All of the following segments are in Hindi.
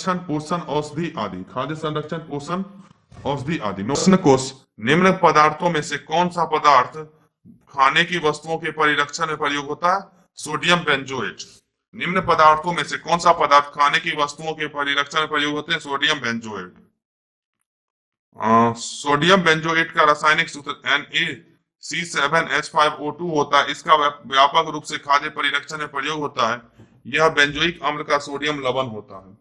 संरक्षण, पोषण, औषधि आदि। खाद्य संरक्षण, पोषण, औषधि आदि। प्रश्न कोश, निम्न पदार्थों में से कौन सा पदार्थ खाने की वस्तुओं के परिरक्षण में प्रयोग होता है? Sodium benzoate. निम्न पदार्थों में से कौन सा पदार्थ खाने की वस्तुओं के परिरक्षण में प्रयोग होते हैं? Sodium benzoate. सोडियम बेंजोएट का रासायनिक सूत्र NaC7H5O2 होता है। इसका व्यापक रूप से खाद्य परिरक्षण में प्रयोग होता है। यह बेंजोइक अम्ल का सोडियम लवण होता है।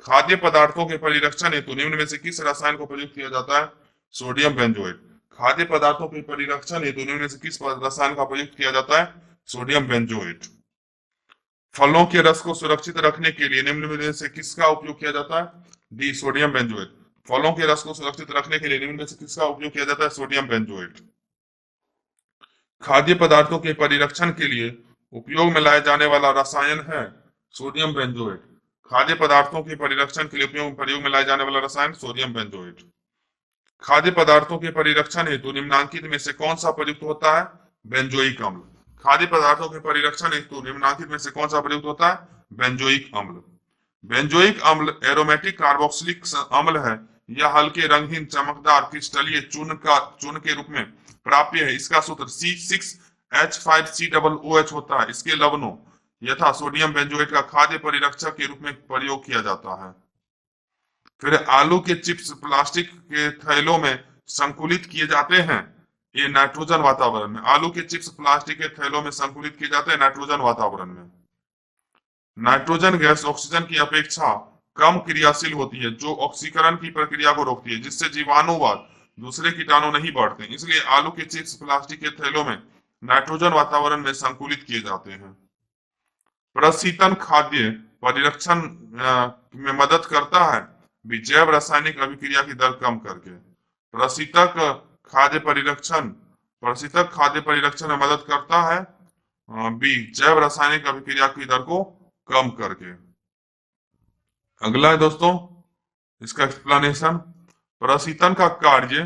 खाद्य पदार्थों के परिरक्षण हेतु निम्न में से किस रसायन को प्रयोग किया जाता है? Sodium benzoate. खाद्य पदार्थों के परिरक्षण हेतु निम्न में से किस रसायन का प्रयोग किया जाता है? Sodium benzoate. फलों के रस को सुरक्षित रखने के लिए निम्न में से किसका उपयोग किया जाता है? D, sodium benzoate. फलों के रस को सुरक्षित रखने के लिए निम्न में से किसका उपयोग किया जाता है? Sodium benzoate. खाद्य पदार्थों के परिरक्षण के लिए उपयोग में लाया जाने वाला रसायन है सोडियम बेंजोएट। खाद्य पदार्थों के परिरक्षण के लिए प्रयोग में लाया जाने वाला रसायन सोडियम बेंजोएट। खाद्य पदार्थों के परिरक्षण हेतु निम्नांकित में से कौन सा प्रयुक्त होता है? बेंजोइक अम्ल। खाद्य पदार्थों के परिरक्षण हेतु निम्नांकित में से कौन सा प्रयुक्त होता है? बेंजोइक अम्ल। बेंजोइक अम्ल एरोमेटिक कार्बोक्सिलिक अम्ल है। यह हल्के रंगहीन चमकदार क्रिस्टलीय चूर्ण के रूप में प्राप्य है। इसका सूत्र C6H5COOH होता है। इसके लवणों यथा सोडियम बेंजोएट का खाद्य परिरक्षक के रूप में प्रयोग किया जाता है। फिर आलू के चिप्स प्लास्टिक के थैलों में संकुलित किए जाते हैं। ये नाइट्रोजन वातावरण में। आलू के चिप्स प्लास्टिक के थैलों में संकुलित किए जाते हैं नाइट्रोजन वातावरण में। नाइट्रोजन गैस ऑक्सीजन की अपेक्षा कम क्रियाशील होती है, जो ऑक्सीकरण की प्रक्रिया को रोकती है, जिससे जीवाणु व दूसरे कीटाणु नहीं बढ़ते। इसलिए आलू के चिप्स प्लास्टिक के थैलों में नाइट्रोजन वातावरण में संकुलित किए जाते हैं। प्रशीतन खाद्य परिरक्षण में मदद करता है भी जैव रासायनिक अभिक्रिया की दर कम करके। प्रशीतक खाद्य परिरक्षण में मदद करता है भी जैव रासायनिक अभिक्रिया की दर को कम करके। अगला है दोस्तों इसका एक्सप्लेनेशन। प्रशीतन का कार्य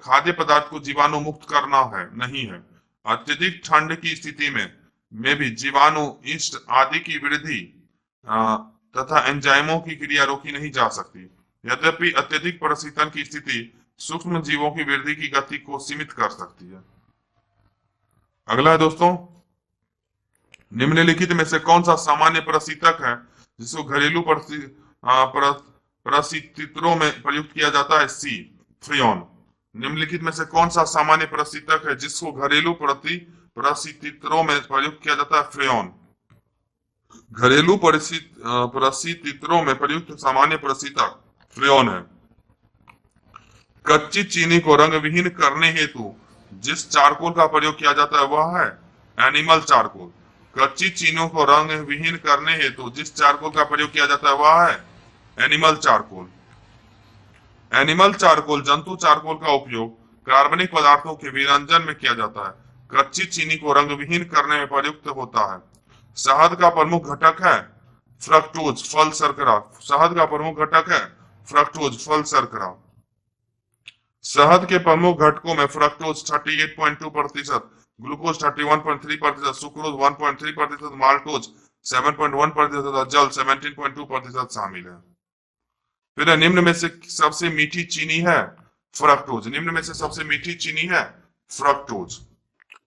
खाद्य पदार्थ को जीवाणु मुक्त करना है, नहीं है। अत्यधिक ठंड की स्थिति में भी जीवाणु, ईस्ट आदि की वृद्धि तथा एंजाइमों की क्रिया रोकी नहीं जा सकती। यद्यपि अत्यधिक प्रशीतन की स्थिति सूक्ष्म जीवों की वृद्धि की गति को सीमित कर सकती है। अगला है दोस्तों, निम्नलिखित में से कौन सा सामान्य प्रशीतक है जिसको घरेलू प्रशीतित्रों में प्रयुक्त किया जाता है? सी, फ्रेयॉन। निम्नलिखित में से कौन सा सामान्य प्रशीतक है जिसको घरेलू प्रशीतित्रों में प्रयुक्त किया जाता है? फ्रेयॉन। घरेलू प्रशीतित्रों में प्रयुक्त सामान्य प्रशीतक फ्रेयॉन है। कच्ची चीनी को रंग विहीन करने हेतु जिस चारकोल का प्रयोग किया जाता है वह है एनिमल चारकोल। कच्ची चीनी को रंग विहीन करने हेतु जिस चारकोल का प्रयोग किया जाता है वह है एनिमल चारकोल। एनिमल चारकोल जंतु चारकोल का उपयोग कार्बनिक पदार्थों के विरंजन में किया जाता है। कच्ची चीनी को रंग विहीन करने में प्रयुक्त होता है। शहद का प्रमुख घटक है फ्रक्टोज, फल शर्करा। शहद का प्रमुख घटक है फ्रक्टोज, फल शर्करा। शहद के प्रमुख घटकों में फ्रक्टोज 38.2%, ग्लूकोज 31.3%, सुक्रोज 1.3%, माल्टोज 7.1% तथा जल 17.2% शामिल है। फिर निम्न में से सबसे मीठी चीनी है फ्रक्टोज। निम्न में से सबसे मीठी चीनी है फ्रक्टोज।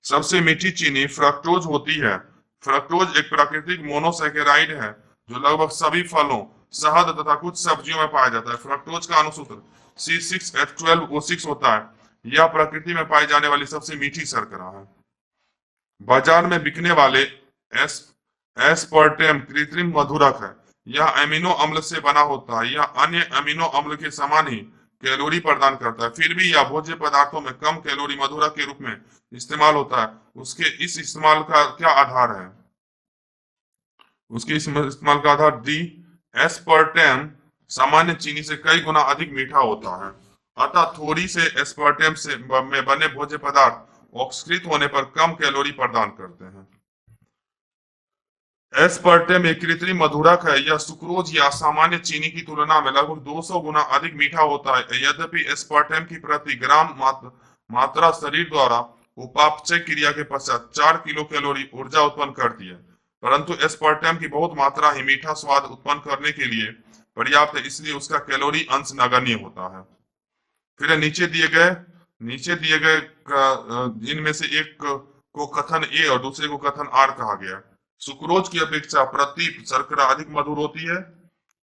सबसे मीठी चीनी फ्रक्टोज होती है। फ्रक्टोज एक प्राकृतिक मोनोसैकेराइड है जो लगभग सभी फलों, शहद तथा कुछ सब्जियों में पाया जाता है। फ्रक्टोज का अणुसूत्र C6H12O6 होता है। यह प्रकृति में पाई जाने वाली सबसे मीठी शर्करा है। बाजार में बिकने वाले एस्पर्टेम कृत्रिम मधुरक है। यह अमीनो अम्ल से बना होता है। यह अन्य अमीनो अम्ल के समान ही कैलोरी प्रदान करता है। फिर भी यह भोज्य पदार्थों में कम कैलोरी मधुरक के रूप में इस्तेमाल होता है। उसके इस इस्तेमाल का क्या आधार है? उसके इस्तेमाल का आधार डी, एस्पर्टेम सामान्य चीनी से कई गुना अधिक मीठा होता है। अतः थोड़ी से एस्पर्टेम से में बने भोज्य पदार्थ ऑक्सीकृत होने पर कम कैलोरी प्रदान करते हैं। एस्पर्टेम एक कृत्रिम मधुरक है। यह सुक्रोज या सामान्य चीनी की तुलना में लगभग 200 गुना अधिक मीठा होता है। यद्यपि एस्पर्टेम की प्रति ग्राम मात्रा शरीर द्वारा उपापचय क्रिया के पश्चात 4 किलो कैलोरी ऊर्जा उत्पन्न करती है, परंतु एस्पर्टेम की बहुत मात्रा ही मीठा स्वाद उत्पन्न करने के लिए पर्याप्त है, इसलिए उसका कैलोरी अंश नगण्य होता है। फिर नीचे दिए गए इनमें से एक को कथन ए और दूसरे को कथन आर कहा गया। सुक्रोज की अपेक्षा प्रतीप शर्करा अधिक मधुर होती है।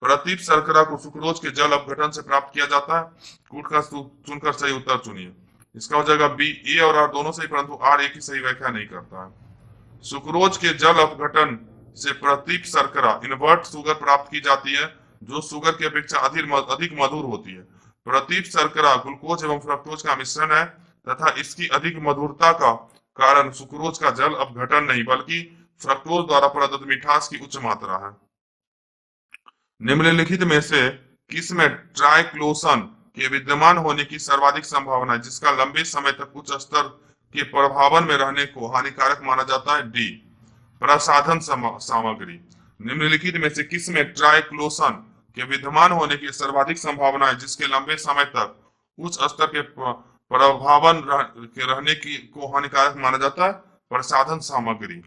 प्रतीप शर्करा को सुक्रोज के जल अपघटन से प्राप्त किया जाता है। कूट का चुनकर सही उत्तर चुनिए। इसका हो जाएगा बी। ए और आर दोनों सही, परंतु आर एक ही सही व्याख्या नहीं करता है। सुक्रोज के जल अपघटन से प्रतीप शर्करा इनवर्ट शुगर प्राप्त की जाती है, जो शुगर की अपेक्षा अधिक मधुर होती है। प्रतीप शर्करा ग्लूकोज एवं फ्रक्टोज का मिश्रण है तथा इसकी अधिक मधुरता का कारण सुक्रोज का जल अपघटन नहीं बल्कि फ्रक्टोज द्वारा प्रदत्त मिठास की उच्च मात्रा है। निम्नलिखित में से किसमें ट्राइक्लोसन के विद्यमान होने की सर्वाधिक संभावना है, जिसका लंबे समय तक उच्च स्तर के प्रभावन में रहने को हानिकारक माना जाता है? डी। प्रसाधन सामग्री। निम्नलिखित में से किसमें ट्राइक्लोसन के विद्यमान होने की सर्वाधिक संभावना है, जिसके लंबे समय तक उच्च स्तर के प्रभावन के रहने की को हानिकारक माना जाता है? प्रसाधन सामग्री।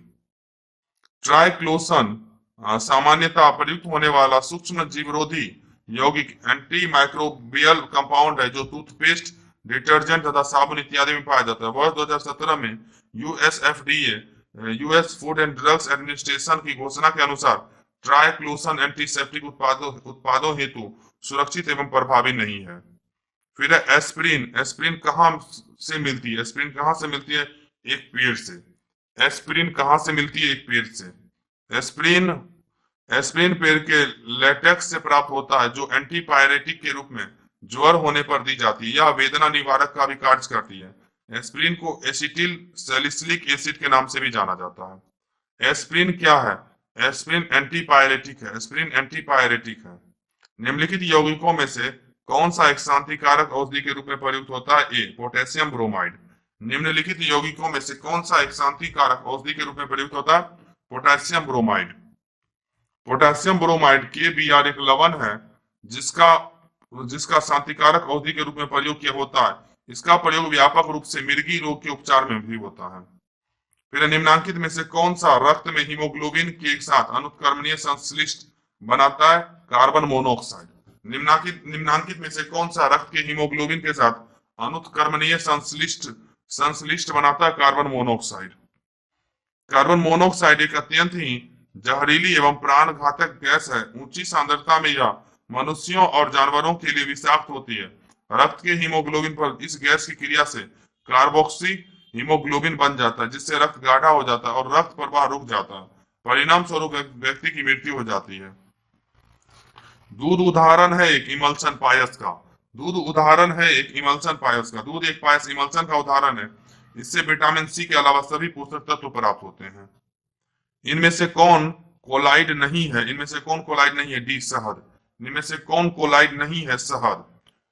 ट्राइक्लोसन सामान्यतः प्रयुक्त होने वाला सूक्ष्म जीवरोधी यौगिक एंटी माइक्रोबियल कंपाउंड है, जो टूथपेस्ट, डिटर्जेंट तथा साबुन इत्यादि में पाया जाता है। वर्ष 2017 में USFDA US food and drugs administration की घोषणा के अनुसार ट्राइक्लोसन एंटीसेप्टिक उत्पादों हेतु सुरक्षित एवं प्रभावी नहीं है। फिर है एस्प्रिन। एस्प्रिन कहाँ से मिलती है? एस्प्रिन कहाँ से मिलती है? एक पेड़ से। एस्प्रिन कहाँ से मिलती है? एक पेड़ से। एस्प्रिन पेड़ के लेटेक्स से प्राप्त होता है, जो एंटीपायरेटिक के रूप में ज्वर होने पर दी जाती है। यह वेदना निवारक का भी कार्य करती है। एस्प्रिन को एसिटिल सैलिसिलिक एसिड के नाम से भी जाना जाता है। एस्प्रिन क्या है? एस्प्रिन एंटीपायरेटिक है। एस्प्रिन एंटीपायरेटिक है। निम्नलिखित यौगिकों में से कौन सा एक शांतिकारक औषधि के रूप में प्रयुक्त होता है? ए। Potassium bromide. निम्नलिखित यौगिकों में से कौन सा एक शांतिकारक औषधि के रूप में प्रयुक्त होता है? Potassium bromide. Potassium bromide KBr एक लवण है जिसका शांतिकारक औषधि के रूप में प्रयोग किया होता है। इसका प्रयोग व्यापक रूप से मिर्गी रोग के उपचार में भी होता है। फिर निम्नांकित में से कौन सा रक्त में हीमोग्लोबिन के साथ अनुत्क्रमणीय संश्लिष्ट बनाता है? Carbon monoxide. निम्नांकित में से कौन सा रक्त के हीमोग्लोबिन के साथ अनुत्क्रमणीय संश्लिष्ट बनाता है? Carbon monoxide. कार्बन मोनोऑक्साइड एक अत्यंत ही जहरीली एवं प्राणघातक गैस है। ऊंची सांद्रता में यह मनुष्यों और जानवरों के लिए विषाक्त होती है। रक्त के हीमोग्लोबिन पर इस गैस की क्रिया से कार्बोक्सी हीमोग्लोबिन बन जाता है, जिससे रक्त गाढ़ा हो जाता है और रक्त प्रवाह रुक जाता है। परिणाम स्वरूप व्यक्ति की मृत्यु हो जाती है। दूध उदाहरण है एक इमल्सन पायस का। दूध उदाहरण है एक इमल्सन पायस का। दूध एक पायस इमल्सन का उदाहरण है। इससे विटामिन सी के अलावा सभी पोषक तत्व प्राप्त होते हैं। इनमें से कौन कोलाइड नहीं है? इनमें से कौन कोलाइड नहीं है? डी। शहद। इनमें से कौन कोलाइड नहीं है? शहद।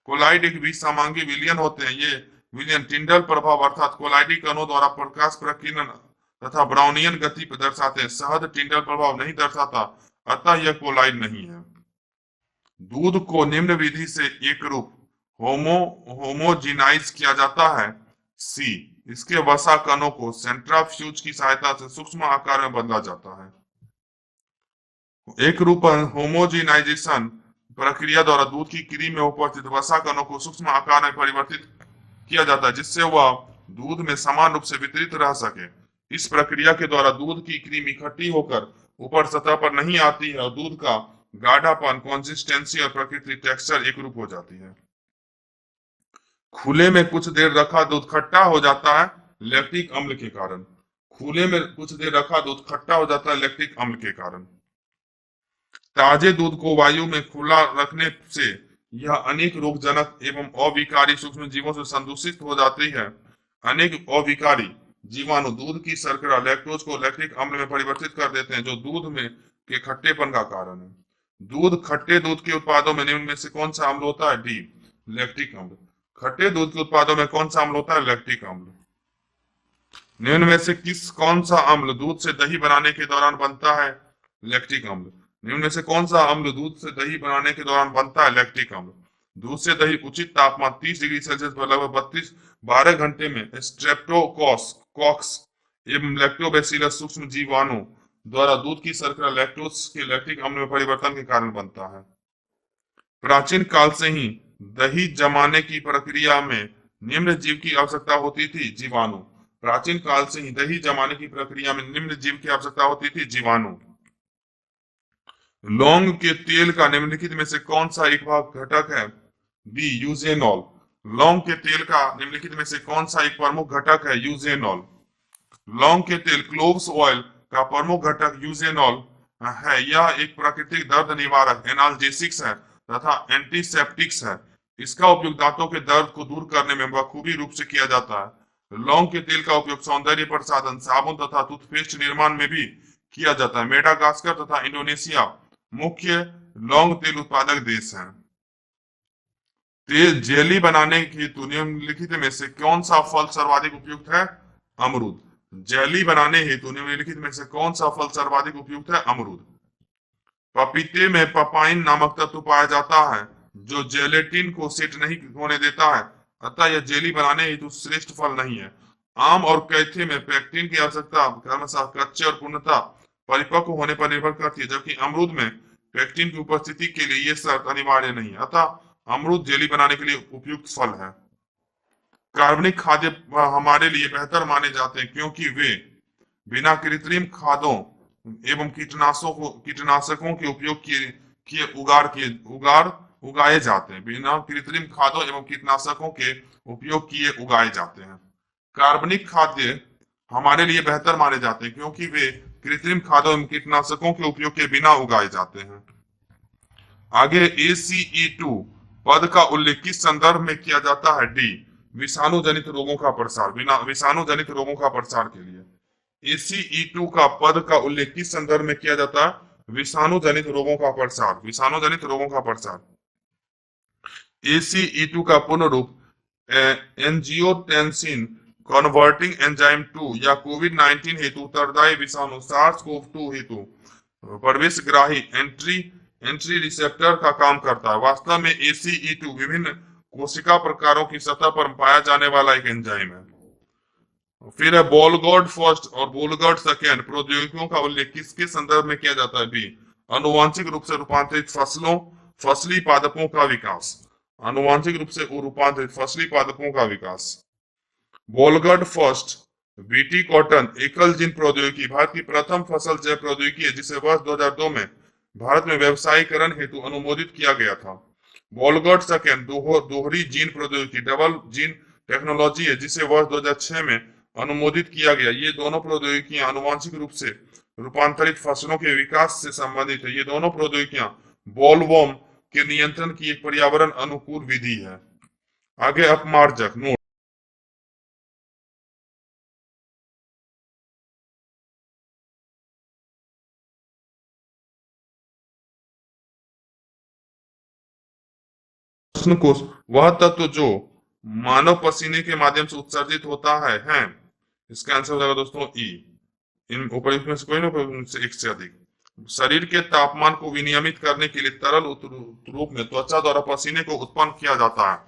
कोलाइड एक विसमांगी विलयन होते हैं। ये विलयन टिंडल प्रभाव अर्थात कोलाइडी कणों द्वारा प्रकाश प्रकीर्णन तथा ब्राउनियन गति पर दर्शाते हैं। शहद टिंडल प्रभाव नहीं दर्शाता, अतः यह कोलाइड नहीं है। दूध को निम्न विधि से एक रूप होमोजिनाइज किया जाता है। सी। इसके वसा कणों को सेंट्राफ्यूज की सहायता से सूक्ष्म आकार में बदला जाता है। एक रूप होमोजिनाइजेशन प्रक्रिया द्वारा दूध की क्रीम में उपस्थित वसा कणों को सूक्ष्म आकार में परिवर्तित किया जाता है, जिससे वह दूध में समान रूप से वितरित रह सके। इस प्रक्रिया के द्वारा दूध की क्रीम इकट्ठी होकर ऊपर सतह पर नहीं आती है और दूध का गाढ़ापन, कंसिस्टेंसी और प्रकृति टेक्सचर एक रूप हो जाती है। खुले में कुछ देर रखा दूध खट्टा हो जाता है लैक्टिक अम्ल के कारण। खुले में कुछ देर रखा दूध खट्टा हो जाता है लैक्टिक अम्ल के कारण। ताजे दूध को वायु में खुला रखने से यह अनेक रोगजनक एवं अविकारी सूक्ष्म जीवों से संदूषित हो जाती है। अनेक अविकारी जीवाणु दूध की शर्करा लैक्टोज को लैक्टिक अम्ल में परिवर्तित कर देते हैं, जो दूध में के खट्टेपन का कारण है। खट्टे दूध के उत्पादों में निम्न में से कौन सा अम्ल होता है? डी। लैक्टिक अम्ल। खट्टे दूध के उत्पादों में कौन सा अम्ल होता है? लैक्टिक अम्ल। निम्न में से कौन सा अम्ल दूध से दही बनाने के दौरान बनता है? लैक्टिक अम्ल। निम्न में से कौन सा अम्ल दूध से दही बनाने के दौरान बनता है? लैक्टिक अम्ल। दूध से दही उचित तापमान 30 डिग्री सेल्सियस पर लगभग 12 घंटे में स्ट्रेप्टोकॉक्स एवं लैक्टोबैसिलस सूक्ष्म जीवाणु द्वारा दूध की शर्करा लैक्टोज के लैक्टिक अम्ल में परिवर्तन के कारण बनता है। प्राचीन काल से ही दही जमाने की प्रक्रिया में निम्न जीव की आवश्यकता होती थी, जीवाणु। प्राचीन काल से ही दही जमाने की प्रक्रिया में निम्न जीव की आवश्यकता होती थी, जीवाणु। लौंग के तेल का निम्नलिखित में से कौन सा एक भाग घटक है? B, eugenol. लौंग के तेल का निम्नलिखित में से कौन सा एक प्रमुख घटक है? यूजेनॉल। लौंग के तेल क्लोव्स ऑयल का प्रमुख घटक यूजेनॉल है। यह एक प्राकृतिक दर्द निवारक एनाल्जेसिक्स है तथा एंटीसेप्टिक्स है। इसका उपयोग दांतों के दर्द को दूर करने में बखूबी रूप से किया जाता है। लौंग के तेल का उपयोग सौंदर्य प्रसाधन, साबुन तथा टूथपेस्ट निर्माण में भी किया जाता है। मेडागास्कर तथा इंडोनेशिया मुख्य लौंग तेल उत्पादक देश हैं। तेल जेली बनाने हेतु निम्नलिखित में से कौन सा फल सर्वाधिक उपयुक्त है? अमरूद। जेली बनाने हेतु निम्नलिखित में से कौन सा फल सर्वाधिक उपयुक्त है? अमरूद। पपीते में पपाइन नामक तत्व पाया जाता है जो जेलेटिन को सेट नहीं होने देता है, अतः यह जेली बनाने हेतु श्रेष्ठ फल नहीं है। आम और कैथे में पेक्टिन की आवश्यकता क्रमशः कच्चे और पूर्णतः परिपक्व होने पर निर्भर करती है, जबकि अमरूद में पेक्टिन की उपस्थिति के लिए यह शर्त अनिवार्य नहीं है, अतः अमरूद जेली बनाने के लिए उपयुक्त फल है। कार्बनिक खाद्य हमारे लिए बेहतर माने जाते हैं क्योंकि वे बिना कृत्रिम खादों एवं कीटनाशकों के उपयोग किए उगाए जाते हैं। बिना कृत्रिम खादों एवं कीटनाशकों के उपयोग किए उगाए जाते हैं। कार्बनिक खाद्य हमारे लिए बेहतर माने जाते हैं क्योंकि वे कृत्रिम खादों एवं कीटनाशकों के उपयोग के बिना उगाए जाते हैं। आगे ACE2 पद का उल्लेख किस संदर्भ में किया जाता है? डी, विषाणु जनित रोगों का प्रसार। विषाणु जनित रोगों का प्रसार के लिए ACE2 का पद का उल्लेख किस संदर्भ में किया जाता है? विषाणु जनित रोगों का प्रसार। विषाणु जनित रोगों का प्रसार। ACE2 का पूर्ण रूप एंजियोटेंसिन कन्वर्टिंग एंजाइम 2 या कोविड-19 हेतु उत्तरदायी विषाणु SARS-CoV-2 हेतु प्रवेशग्राही एंट्री रिसेप्टर का काम करता है। वास्तव में ACE2 विभिन्न कोशिका प्रकारों की सतह पर पाया जाने वाला एक एंजाइम है। फिर है बोलगॉर्ड फर्स्ट और बोलगॉर्ड सेकेंड प्रौद्योगिकियों का उल्लेख किसके संदर्भ में किया जाता है? बी, आनुवांशिक रूप से रूपांतरित फसली पादपों का विकास। आनुवांशिक रूप से रूपांतरित फसली पादपों का विकास। बोलगॉर्ड फर्स्ट बीटी कॉटन एकल जीन प्रौद्योगिकी भारत की प्रथम फसल जैव प्रौद्योगिकी है जिसे वर्ष 2002 में भारत में व्यवसायीकरण हेतु अनुमोदित किया गया था। बोलगॉर्ड सेकेंड दोहरी जीन प्रौद्योगिकी डबल जीन टेक्नोलॉजी है जिसे वर्ष 2006 में अनुमोदित किया गया। ये दोनों प्रौद्योगिकियां आनुवांशिक रूप से रूपांतरित फसलों के विकास से संबंधित है। ये दोनों प्रौद्योगिकियां बॉलवर्म के नियंत्रण की एक पर्यावरण अनुकूल विधि है। आगे अपमार्जक नोट। कोष वह तत्व जो मानव पसीने के माध्यम से उत्सर्जित होता है। इसका आंसर हो जाएगा दोस्तों ई। इन उपर्युक्त में से कोई ना से एक से अधिक। शरीर के तापमान को विनियमित करने के लिए तरल रूप में त्वचा द्वारा पसीने को उत्पन्न किया जाता है।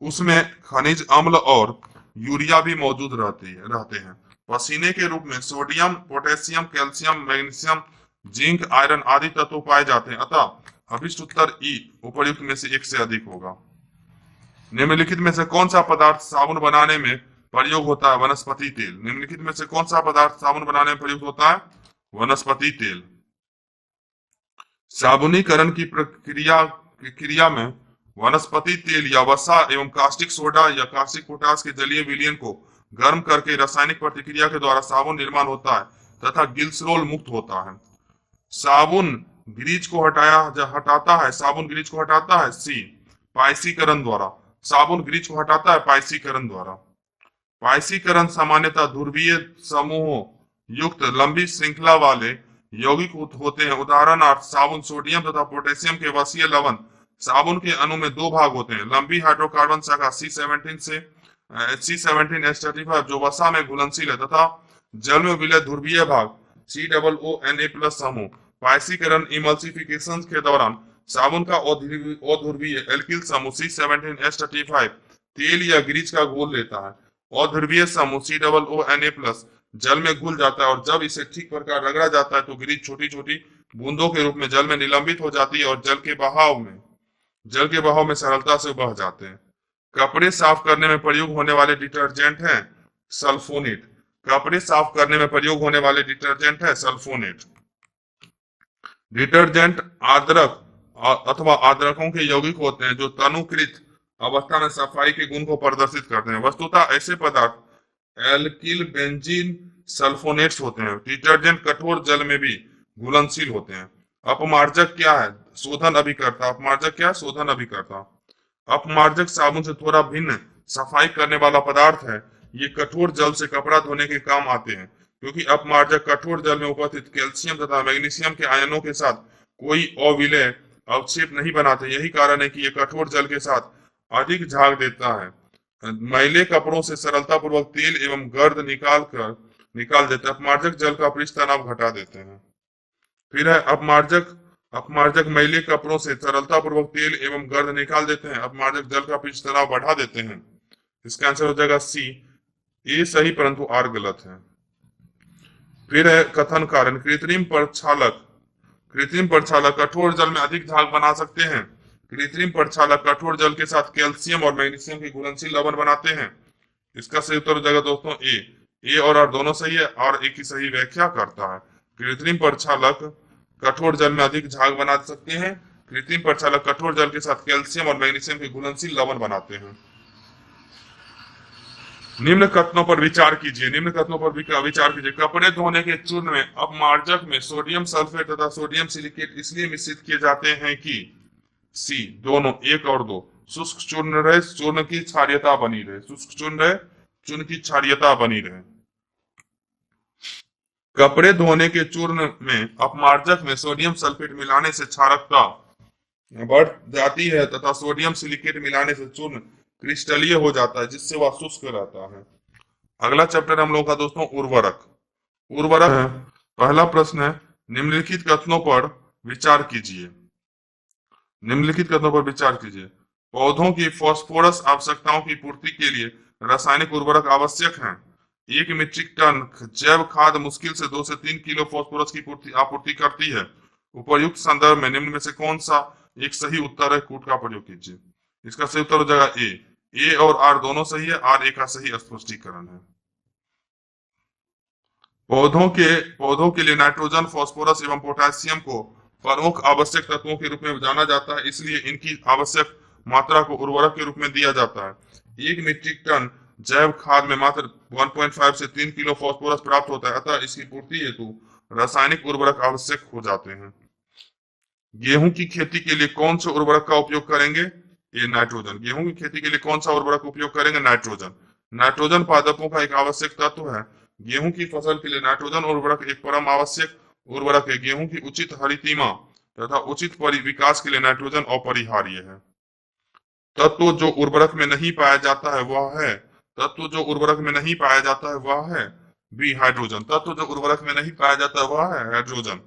उसमें खनिज अम्ल और यूरिया भी मौजूद रहते हैं। पसीने के रूप में sodium, potassium, calcium, magnesium, zinc, iron आदि तत्व पाए जाते हैं, अतः अभिष्ट उत्तर ई उपर्युक्त में से एक से अधिक होगा। निम्नलिखित में से कौन सा पदार्थ साबुन बनाने में प्रयोग होता है? वनस्पति तेल। निम्नलिखित में से कौन सा पदार्थ साबुन बनाने में प्रयुक्त होता है? वनस्पति तेल। साबुनीकरण की क्रिया में वनस्पति तेल या वसा एवं कास्टिक सोडा या कास्टिक पोटास के जलीय विलयन को गर्म करके रासायनिक प्रतिक्रिया के द्वारा साबुन निर्माण होता है तथा ग्लिसरॉल मुक्त होता है। साबुन ग्रीज को हटाता है। साबुन ग्रीज को हटाता है। सी, पायसीकरण द्वारा। साबुन ग्रीज को हटाता है पायसीकरण द्वारा। पायसीकरण सामान्यतः ध्रुवीय समूहों युक्त लंबी श्रृंखला वाले यौगिक होते हैं। उदाहरणार्थ साबुन सोडियम तथा पोटेशियम के वसीय लवण। साबुन के अणु में दो भाग होते हैं, लंबी हाइड्रोकार्बन शाखा C17H35 जो वसा में घुलनशील है तथा जल में विलय ध्रुवीय भाग COONA+ समूह। पायसीकरण इमल्सिफिकेशन के दौरान साबुन का अध्रुवीय एल्किल समूह C17H35 तेल या ग्रीज का घोल लेता है। अध्रुवीय समूह COONA+ जल में घुल जाता है और जब इसे ठीक प्रकार रगड़ा जाता है तो ग्रीज छोटी छोटी बूंदों के रूप में जल में निलंबित हो जाती है और जल के बहाव में जल के बहाव में सरलता से बह जाते हैं। कपड़े साफ करने में प्रयोग होने वाले डिटर्जेंट हैं सल्फोनेट। कपड़े साफ करने में प्रयोग होने वाले डिटर्जेंट है सल्फोनेट। डिटर्जेंट आर्द्रक अथवा आर्द्रकों के यौगिक होते हैं जो तनुकृत अवस्था में सफाई के गुण को प्रदर्शित करते हैं। वस्तुतः ऐसे पदार्थ एल्किल बेंजीन सल्फोनेट्स होते हैं। डिटर्जेंट कठोर जल में भी घुलनशील होते हैं। अपमार्जक क्या है? शोधन अभिकर्ता। अपमार्जक क्या है? शोधन अभिकर्ता। अपमार्जक साबुन से थोड़ा भिन्न सफाई करने वाला पदार्थ है। ये कठोर जल से कपड़ा धोने के काम आते हैं क्योंकि अपमार्जक कठोर जल में उपस्थित कैल्शियम तथा मैग्नीशियम के आयनों के साथ कोई अविलय अवक्षेप नहीं बनाते। यही कारण है कि ये कठोर जल के साथ अधिक झाग देता है। मैले कपड़ों से सरलता पूर्वक तेल एवं गर्द निकाल देते हैं। अपमार्जक जल का पृष्ठ तनाव घटा देते हैं। फिर है अपमार्जक मैले कपड़ों से सरलता पूर्वक तेल एवं गर्द निकाल देते हैं। अपमार्जक जल का पृष्ठ तनाव बढ़ा देते हैं। इसका आंसर हो जाएगा सी। ए सही परंतु आर गलत है। फिर है कथन कारण। कृत्रिम प्रक्षालक कठोर जल में अधिक झाग बना सकते हैं। कृत्रिम प्रक्षालक कठोर जल के साथ कैल्शियम और मैग्नीशियम के घुलनशील लवण बनाते हैं। इसका सही उत्तर हो जाएगा दोस्तों ए और आर दोनों सही है और ए की सही व्याख्या करता है। कृत्रिम प्रक्षालक कठोर जल में अधिक झाग बना सकते हैं। कृत्रिम प्रक्षालक कठोर जल के साथ कैल्शियम और मैग्नीशियम के घुलनशील लवण बनाते हैं। निम्न कथनों पर विचार कीजिए। कपड़े धोने के चूर्ण में अपमार्जक में सोडियम सल्फेट तथा सोडियम सिलिकेट इसलिए मिश्रित किए जाते हैं कि सी दोनों 1 और 2 शुष्क चूर्ण रहे, चूर्ण की क्षारीयता बनी रहे। शुष्क चूर्ण रहे, चूर्ण की क्षारीयता बनी रहे। कपड़े धोने के चूर्ण में अपमार्जक में सोडियम सल्फेट मिलाने से क्षारकता बढ़ जाती है तथा सोडियम सिलिकेट मिलाने से चूर्ण क्रिस्टलीय हो जाता है जिससे वह शुष्क रहता है। अगला चैप्टर हम लोग का दोस्तों उर्वरक है। पहला प्रश्न है निम्नलिखित कथनों पर विचार कीजिए। पौधों की फास्फोरस आवश्यकताओं की पूर्ति के लिए रासायनिक उर्वरक आवश्यक हैं। 1 मीट्रिक टन जैव खाद मुश्किल से 2 से 3 किलो फास्फोरस की आपूर्ति करती है। उपर्युक्त संदर्भ में निम्न में से कौन सा एक सही उत्तर है? कूट का प्रयोग कीजिए। इसका सही उत्तर हो जाएगा ए और आर दोनों सही है। आर ए का सही स्पष्टीकरण है। पौधों के लिए नाइट्रोजन, फास्फोरस एवं पोटेशियम को प्रमुख आवश्यक तत्वों के रूप में जाना जाता है, इसलिए इनकी आवश्यक मात्रा को उर्वरक के रूप में दिया जाता है। 1 मीट्रिक टन जैव खाद में मात्र 1.5 से 3 किलो फास्फोरस प्राप्त होता है, अतः इसकी पूर्ति हेतु रासायनिक उर्वरक आवश्यक हो जाते हैं। गेहूं की खेती के लिए कौन से उर्वरक का उपयोग करेंगे? ये नाइट्रोजन। गेहूं की खेती के लिए कौन सा उर्वरक उपयोग करेंगे? नाइट्रोजन। नाइट्रोजन पादपों का एक आवश्यक तत्व है। गेहूं की फसल के लिए नाइट्रोजन उर्वरक एक परम आवश्यक उर्वरक है। गेहूं की उचित हरितिमा तथा उचित विकास के लिए नाइट्रोजन अपरिहार्य है। तत्व जो उर्वरक में नहीं पाया जाता है वह है बी हाइड्रोजन। तत्व जो उर्वरक में नहीं पाया जाता है वह है हाइड्रोजन।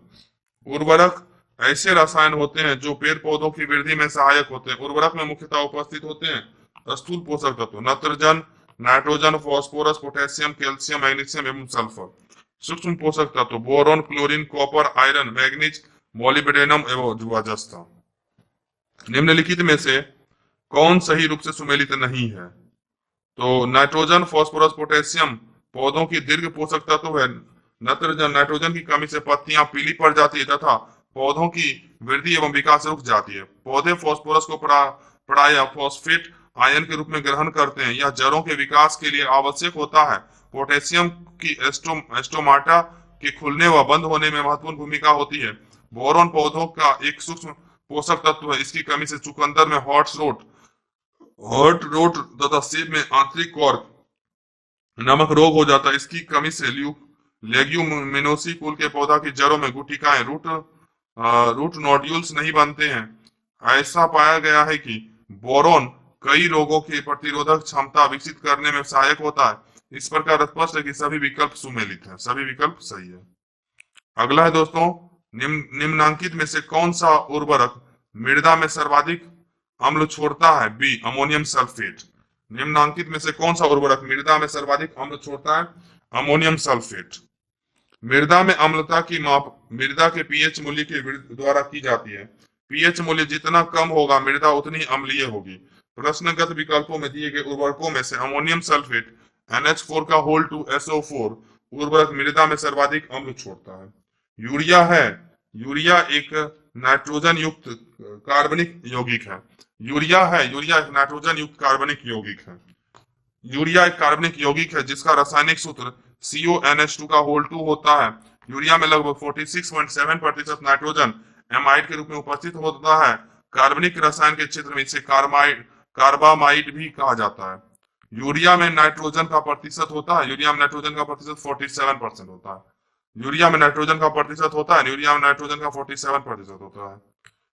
उर्वरक ऐसे रसायन होते हैं जो पेड़ पौधों की वृद्धि में सहायक होते हैं। उर्वरक में मुख्यतः उपस्थित होते हैं स्थूल पोषक तत्व nitrogen, phosphorus, potassium, calcium, magnesium एवं सल्फर। सूक्ष्म पोषक तत्व boron, chlorine, copper, iron, manganese, molybdenum एवं जस्ता। निम्नलिखित में से कौन सही रूप से सुमेलित नहीं है? तो नाइट्रोजन, फास्फोरस, पोटेशियम पौधों की दीर्घ पोषक तत्व है। नाइट्रोजन की कमी से पत्तियां पीली पड़ जाती है तथा पौधों की वृद्धि एवं विकास रुक जाती है। पौधे फास्फोरस को प्रायः फॉस्फेट आयन के रूप में ग्रहण करते हैं। यह जड़ों के विकास के लिए आवश्यक होता है। पोटेशियम की एस्टोमाटा के खुलने व बंद होने में महत्वपूर्ण भूमिका होती है। बोरोन पौधों का एक सूक्ष्म पोषक तत्व है। इसकी कमी से चुकंदर में हॉट रोट तथा सेब में आंतरिक कॉर्क नामक रोग हो जाता है। इसकी कमी से लेग्यूमिनोसी कुल के पौधा की जड़ों में गुटिकाएं रूट नोड्यूल्स नहीं बनते हैं। ऐसा पाया गया है कि बोरोन कई रोगों की प्रतिरोधक क्षमता विकसित करने में सहायक होता है। इस प्रकार स्पष्ट है कि सभी विकल्प सुमेलित हैं, सभी विकल्प सही है। अगला है दोस्तों निम्नांकित में से कौन सा उर्वरक मृदा में सर्वाधिक अम्ल छोड़ता है? B ammonium sulphate. निम्नांकित में से कौन सा उर्वरक मृदा में सर्वाधिक अम्ल छोड़ता है? Ammonium sulphate. मृदा में अम्लता की माप मृदा के पीएच मूल्य के द्वारा की जाती है। पीएच मूल्य जितना कम होगा मृदा उतनी अम्लीय होगी। प्रश्नगत विकल्पों में दिए गए उर्वरकों में से अमोनियम सल्फेट NH4 का होल 2 SO4 उर्वरक मृदा में सर्वाधिक अम्ल छोड़ता है। यूरिया है, यूरिया एक नाइट्रोजन युक्त कार्बनिक यौगिक है। यूरिया एक नाइट्रोजन युक्त कार्बनिक यौगिक है। यूरिया एक कार्बनिक यौगिक है जिसका रासायनिक सूत्र CONH2 का होल 2 होता है। यूरिया में लगभग 46.7% नाइट्रोजन एमाइड के रूप में उपस्थित होता है। कार्बनिक रसायन के क्षेत्र में इसे कार्बामाइड भी कहा जाता है। यूरिया में नाइट्रोजन का प्रतिशत होता है, यूरिया में नाइट्रोजन का प्रतिशत 47% होता है। यूरिया में नाइट्रोजन का प्रतिशत होता है, यूरिया में नाइट्रोजन का 47% होता है।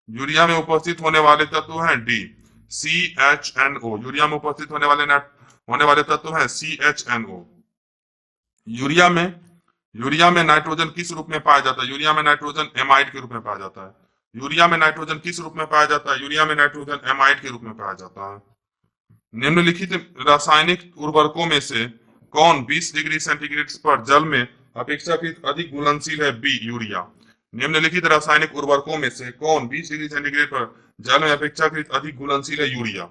यूरिया में उपस्थित होने वाले तत्व हैं डी CHNO। यूरिया में उपस्थित होने वाले तत्व हैं CHNO। यूरिया में नाइट्रोजन किस रूप में पाया जाता है? यूरिया में नाइट्रोजन एमाइड के रूप में पाया जाता है। यूरिया में नाइट्रोजन किस रूप में पाया जाता है? यूरिया में नाइट्रोजन एमाइड के रूप में पाया जाता है। निम्नलिखित रासायनिक उर्वरकों में से कौन 20 डिग्री सेंटीग्रेड पर जल में अपेक्षाकृत अधिक घुलनशील है? B urea. निम्नलिखित रासायनिक उर्वरकों में से कौन 20 डिग्री सेंटीग्रेड पर जल में अपेक्षाकृत अधिक घुलनशील है? यूरिया।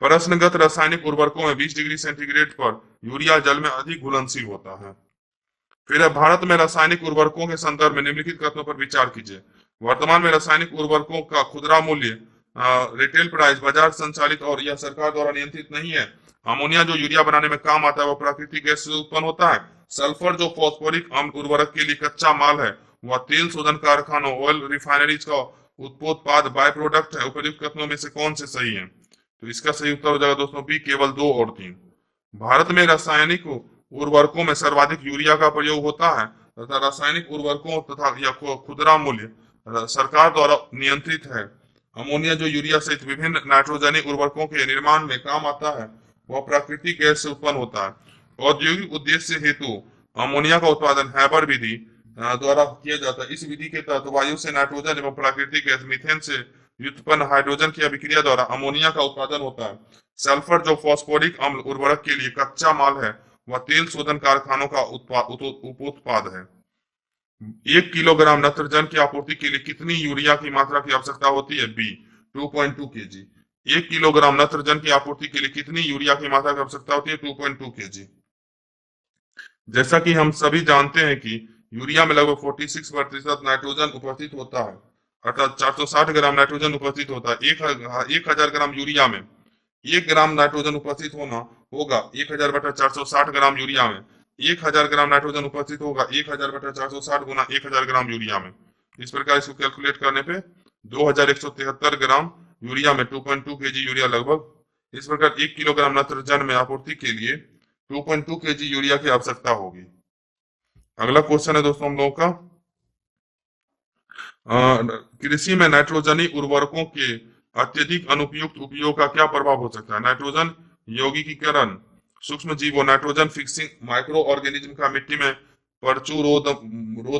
प्रश्नगत रासायनिक उर्वरकों में 20 डिग्री सेंटीग्रेड पर यूरिया जल में अधिक घुलनशील होता है। फिर भारत में रासायनिक उर्वरकों के संदर्भ में निम्नलिखित कथनों पर विचार कीजिए। वर्तमान में रासायनिक उर्वरकों का खुदरा मूल्य रिटेल प्राइस बाजार संचालित और यह सरकार द्वारा नियंत्रित नहीं है। अमोनिया जो यूरिया बनाने में काम आता है वह प्राकृतिक गैस से उत्पन्न होता है। सल्फर जो फास्फोरिक अम्ल उर्वरक के लिए कच्चा माल है वह तेल शोधन कारखानों ऑयल रिफाइनरीज का उपोत्पाद बाय प्रोडक्ट है। उपर्युक्त कथनों में से कौन से सही है? तो इसका सही उत्तर हो जाएगा दोस्तों बी केवल 2 और 3। भारत में रासायनिक उर्वरकों में सर्वाधिक यूरिया का प्रयोग होता है तथा रासायनिक उर्वरकों तथा यह खुदरा मूल्य सरकार द्वारा नियंत्रित है। अमोनिया जो यूरिया सहित विभिन्न नाइट्रोजनी उर्वरकों के निर्माण में काम आता है वह प्राकृतिक गैस से उत्पन्न होता है। औद्योगिक उद्देश्य हेतु अमोनिया का उत्पादन हैबर विधि द्वारा किया जाता है। इस विधि के तहत वायु से नाइट्रोजन एवं प्राकृतिक गैस मीथेन से व्युत्पन्न हाइड्रोजन की अभिक्रिया द्वारा अमोनिया का उत्पादन होता है। सल्फर जो फास्फोरिक अम्ल उर्वरक के लिए कच्चा माल है वह तेल शोधन कारखानों का उपोत्पाद है। 1 किलोग्राम नत्रजन की आपूर्ति के लिए कितनी यूरिया की मात्रा की आवश्यकता होती है? B 2.2 kg। 1 किलोग्राम नत्रजन की आपूर्ति के लिए कितनी यूरिया की मात्रा की आवश्यकता होती है? 2.2 kg। जैसा कि हम सभी जानते हैं कि यूरिया में लगभग 46% नाइट्रोजन उपस्थित होता है, अर्थात 460 ग्राम नाइट्रोजन उपस्थित होता है। 1000 ग्राम यूरिया में 1 ग्राम नाइट्रोजन उपस्थित होना होगा 1000/460 ग्राम यूरिया में। 1000 ग्राम नाइट्रोजन उपस्थित होगा 1000/460 गुना 1000 ग्राम यूरिया में। इस प्रकार इसको कैलकुलेट करने पे 2173 ग्राम यूरिया में 2.2 kg यूरिया लगभग। इस प्रकार 1 किलोग्राम नत्रजन में आपूर्ति के लिए 2.2 kg यूरिया की आवश्यकता होगी। अगला क्वेश्चन है दोस्तों हम लोगों का, कृषि में नाइट्रोजनी उर्वरकों के अत्यधिक अनुपयुक्त उपयोग का क्या प्रभाव हो सकता है? नाइट्रोजन यौगिकीकरण, सूक्ष्म जीवों, नाइट्रोजन फिक्सिंग माइक्रो ऑर्गेनिज्म का मिट्टी में प्रचुरोदमन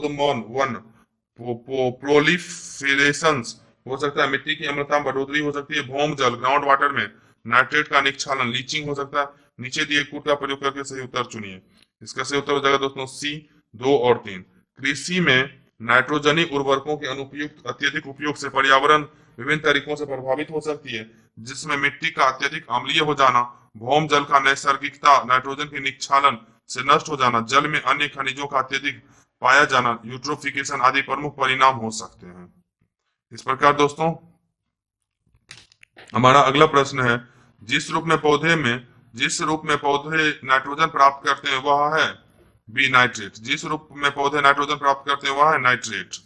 प्रोलिफरेशन हो सकता है। मिट्टी की अम्लता में बढ़ोतरी हो सकती है। भौम जल ग्राउंड वाटर में नाइट्रेट का निक्षालन लीचिंग हो सकता है। नीचे दिए कूट का प्रयोग करके सही उत्तर चुनिए। इसका सही उत्तर हो जाएगा दोस्तों सी 2 और 3। कृषि में नाइट्रोजनी उर्वरकों के अनुपयुक्त अत्यधिक उपयोग से पर्यावरण विभिन्न तरीकों से प्रभावित हो सकती है, जिसमें मिट्टी का अत्यधिक अम्लीय हो जाना, भौम जल का नैसर्गिकता नाइट्रोजन के निक्षालन से नष्ट हो जाना, जल में अन्य खनिजों का अत्यधिक पाया जाना, यूट्रोफिकेशन आदि प्रमुख परिणाम हो सकते हैं। इस प्रकार दोस्तों हमारा अगला प्रश्न है, जिस रूप में पौधे नाइट्रोजन प्राप्त करते हैं वह है बी नाइट्रेट। जिस रूप में पौधे नाइट्रोजन प्राप्त करते हैं वह है नाइट्रेट।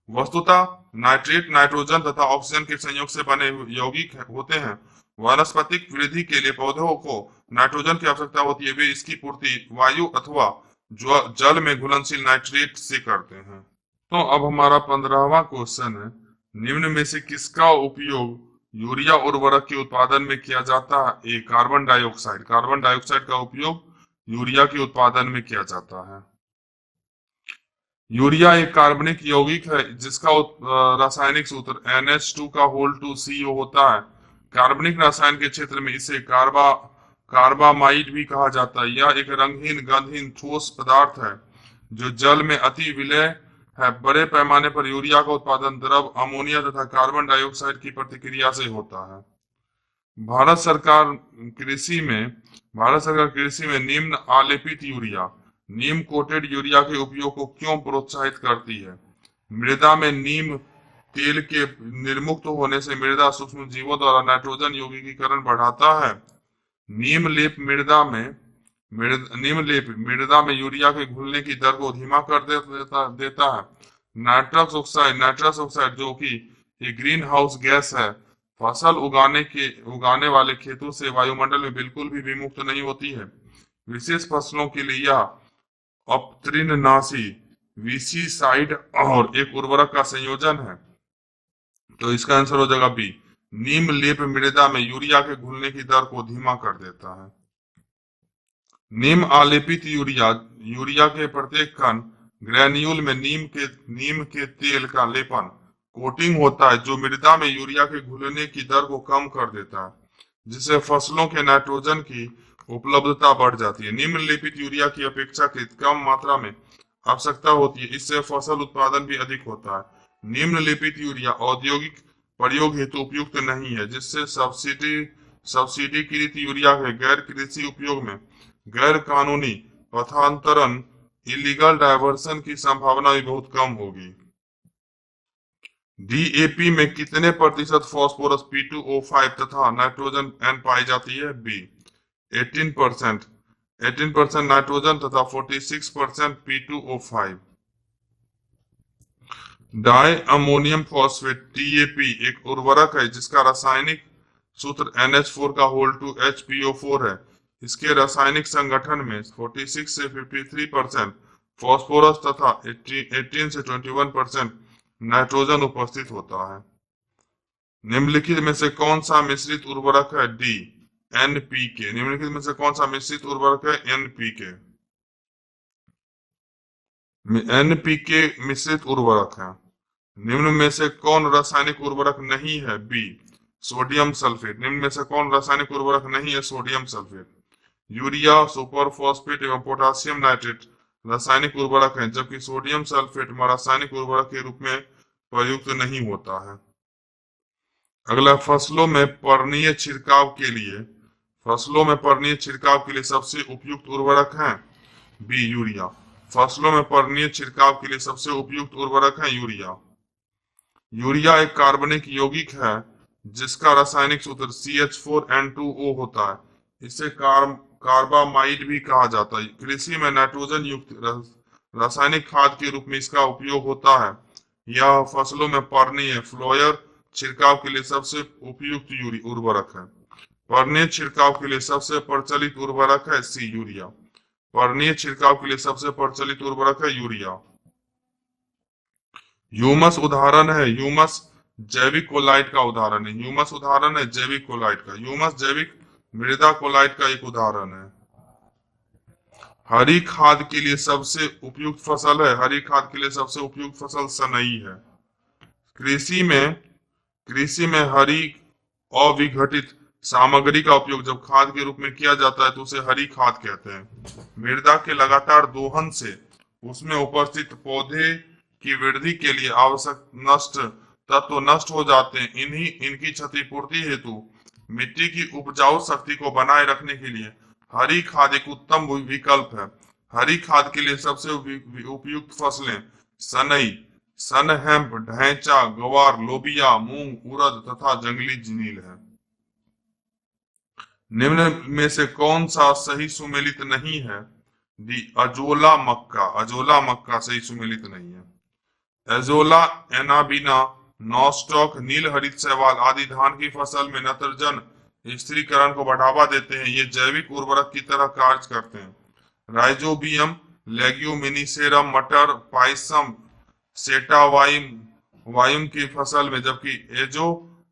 वस्तुतः नाइट्रेट नाइट्रोजन तथा ऑक्सीजन के संयोग से बने यौगिक होते हैं। वानस्पतिक वृद्धि के लिए पौधों को नाइट्रोजन की आवश्यकता होती है। वे इसकी पूर्ति वायु अथवा जल में घुलनशील नाइट्रेट से करते हैं। तो अब हमारा 15वां क्वेश्चन है, निम्न में से किसका उपयोग यूरिया उर्वरक के उत्पादन में किया जाता है? ए कार्बन डाइऑक्साइड। कार्बन डाइऑक्साइड का उपयोग यूरिया के उत्पादन में किया जाता है। यूरिया एक कार्बनिक यौगिक है जिसका रासायनिक सूत्र NH2 का होल 2 CO होता है। कार्बनिक रसायन के क्षेत्र में इसे कार्बामाइड भी कहा जाता है। यह एक रंगहीन गंधहीन ठोस पदार्थ है जो जल में अति विलय है। बड़े पैमाने पर यूरिया का उत्पादन द्रव अमोनिया तथा कार्बन डाइऑक्साइड की प्रतिक्रिया से होता है। भारत सरकार कृषि में भारत सरकार कृषि में निम्न आलेपित यूरिया, नीम कोटेड यूरिया के उपयोग को क्यों प्रोत्साहित करती है? मृदा में नीम तेल के निर्मुक्त होने से मृदा सूक्ष्म जीवों द्वारा नाइट्रोजन यौगिकीकरण बढ़ाता है। नीम लेप मृदा में यूरिया के घुलने की दर को धीमा कर देता है। नाइट्रस ऑक्साइड जो कि एक ग्रीन हाउस गैस है, फसल उगाने वाले खेतों से वायुमंडल में बिल्कुल भी विमुक्त नहीं होती है। विशेष फसलों के लिए यह अपतृणनाशी, वीसीसाइड और एक उर्वरक का संयोजन है। तो इसका आंसर हो जाएगा बी। नीम लेप मृदा में यूरिया के घुलने की दर को धीमा कर देता है। नीम आलेपित यूरिया के प्रत्येक कण ग्रेन्यूल में नीम के तेल का लेपन कोटिंग होता है, जो मृदा में यूरिया के घुलने की दर को कम कर देता है, जिससे फसलों के नाइट्रोजन की उपलब्धता बढ़ जाती है। निम्नलिखित यूरिया की अपेक्षाकृत कम मात्रा में आवश्यकता होती है, इससे फसल उत्पादन भी अधिक होता है। निम्नलिखित यूरिया औद्योगिक प्रयोग हेतु उपयुक्त नहीं है, जिससे सब्सिडीकृत यूरिया के गैर कृषि उपयोग में गैर कानूनी पथांतरण, इलीगल डायवर्सन की संभावना भी बहुत कम होगी। डीएपी में कितने प्रतिशत फास्फोरस P2O5 तथा नाइट्रोजन N पाई जाती है? बी 18%, 18% नाइट्रोजन तथा 46% P2O5। Di ammonium phosphate DAP एक उर्वरक है जिसका रासायनिक सूत्र NH4 का होल टू HPO4 है। इसके रासायनिक संगठन में 46 से 53% फास्फोरस तथा 18 से 21% नाइट्रोजन उपस्थित होता है। निम्नलिखित में से कौन सा मिश्रित उर्वरक है? D NPK। निम्नलिखित में से कौन सा मिश्रित उर्वरक है? NPK। NPK मिश्रित उर्वरक है। निम्न में से कौन रासायनिक उर्वरक नहीं है? B sodium sulphate. निम्न में से कौन रासायनिक उर्वरक नहीं है? Sodium sulphate. Urea, super phosphate एवं पोटासियम नाइट्रेट रासायनिक उर्वरक है, जबकि सोडियम सल्फेट रासायनिक उर्वरक के रूप में प्रयुक्त नहीं होता है। अगला, फसलों में पर्णीय छिड़काव के लिए सबसे उपयुक्त उर्वरक है? B urea. फसलों में पर्णीय छिड़काव के लिए सबसे उपयुक्त उर्वरक है यूरिया। यूरिया एक कार्बनिक यौगिक है जिसका रासायनिक सूत्र CH4N2O होता है। इसे कार्बामाइड भी कहा जाता है। कृषि में नाइट्रोजन युक्त रासायनिक खाद के रूप में इसका उपयोग होता है। यह फसलों में पर्णीय फ्लोयर छिड़काव के लिए सबसे उपयुक्त उर्वरक है। पर्णीय छिड़काव के लिए सबसे प्रचलित उर्वरक है सी यूरिया। पर्णीय छिड़काव के लिए सबसे प्रचलित उर्वरक है यूरिया। ह्यूमस उदाहरण है। ह्यूमस जैविक कोलाइट का उदाहरण है। ह्यूमस उदाहरण है जैविक कोलाइट का। ह्यूमस जैविक मृदा कोलाइट का एक उदाहरण है। हरी खाद के लिए सबसे उपयुक्त फसल है। हरी खाद के लिए सबसे उपयुक्त फसल सनई है। कृषि में हरी अविघटित सामग्री का उपयोग जब खाद के रूप में किया जाता है तो उसे हरी खाद कहते हैं। मृदा के लगातार दोहन से उसमें उपस्थित पौधे की वृद्धि के लिए आवश्यक तत्व नष्ट हो जाते हैं। इनकी क्षतिपूर्ति हेतु मिट्टी की उपजाऊ शक्ति को बनाए रखने के लिए हरी खाद एक उत्तम विकल्प है। हरी खाद के लिए सबसे उपयुक्त फसलें सनई, सनहेम्प, ढैंचा, गवार, लोबिया, मूंग, उड़द तथा जंगली नील है। निम्न में से कौन सा सही सुमेलित नहीं है? डी अजोला मक्का। अजोला मक्का सही सुमेलित नहीं है। एजोला, एनाबिना, नॉस्टॉक, नील हरित शैवाल आदि धान की फसल में नत्रजन स्थिरीकरण को बढ़ावा देते हैं। ये जैविक उर्वरक की तरह कार्य करते हैं। राइजोबियम, लेग्यूमिनिसेरम, मटर, पाइसम, सेटावाइम की फसल में, जबकि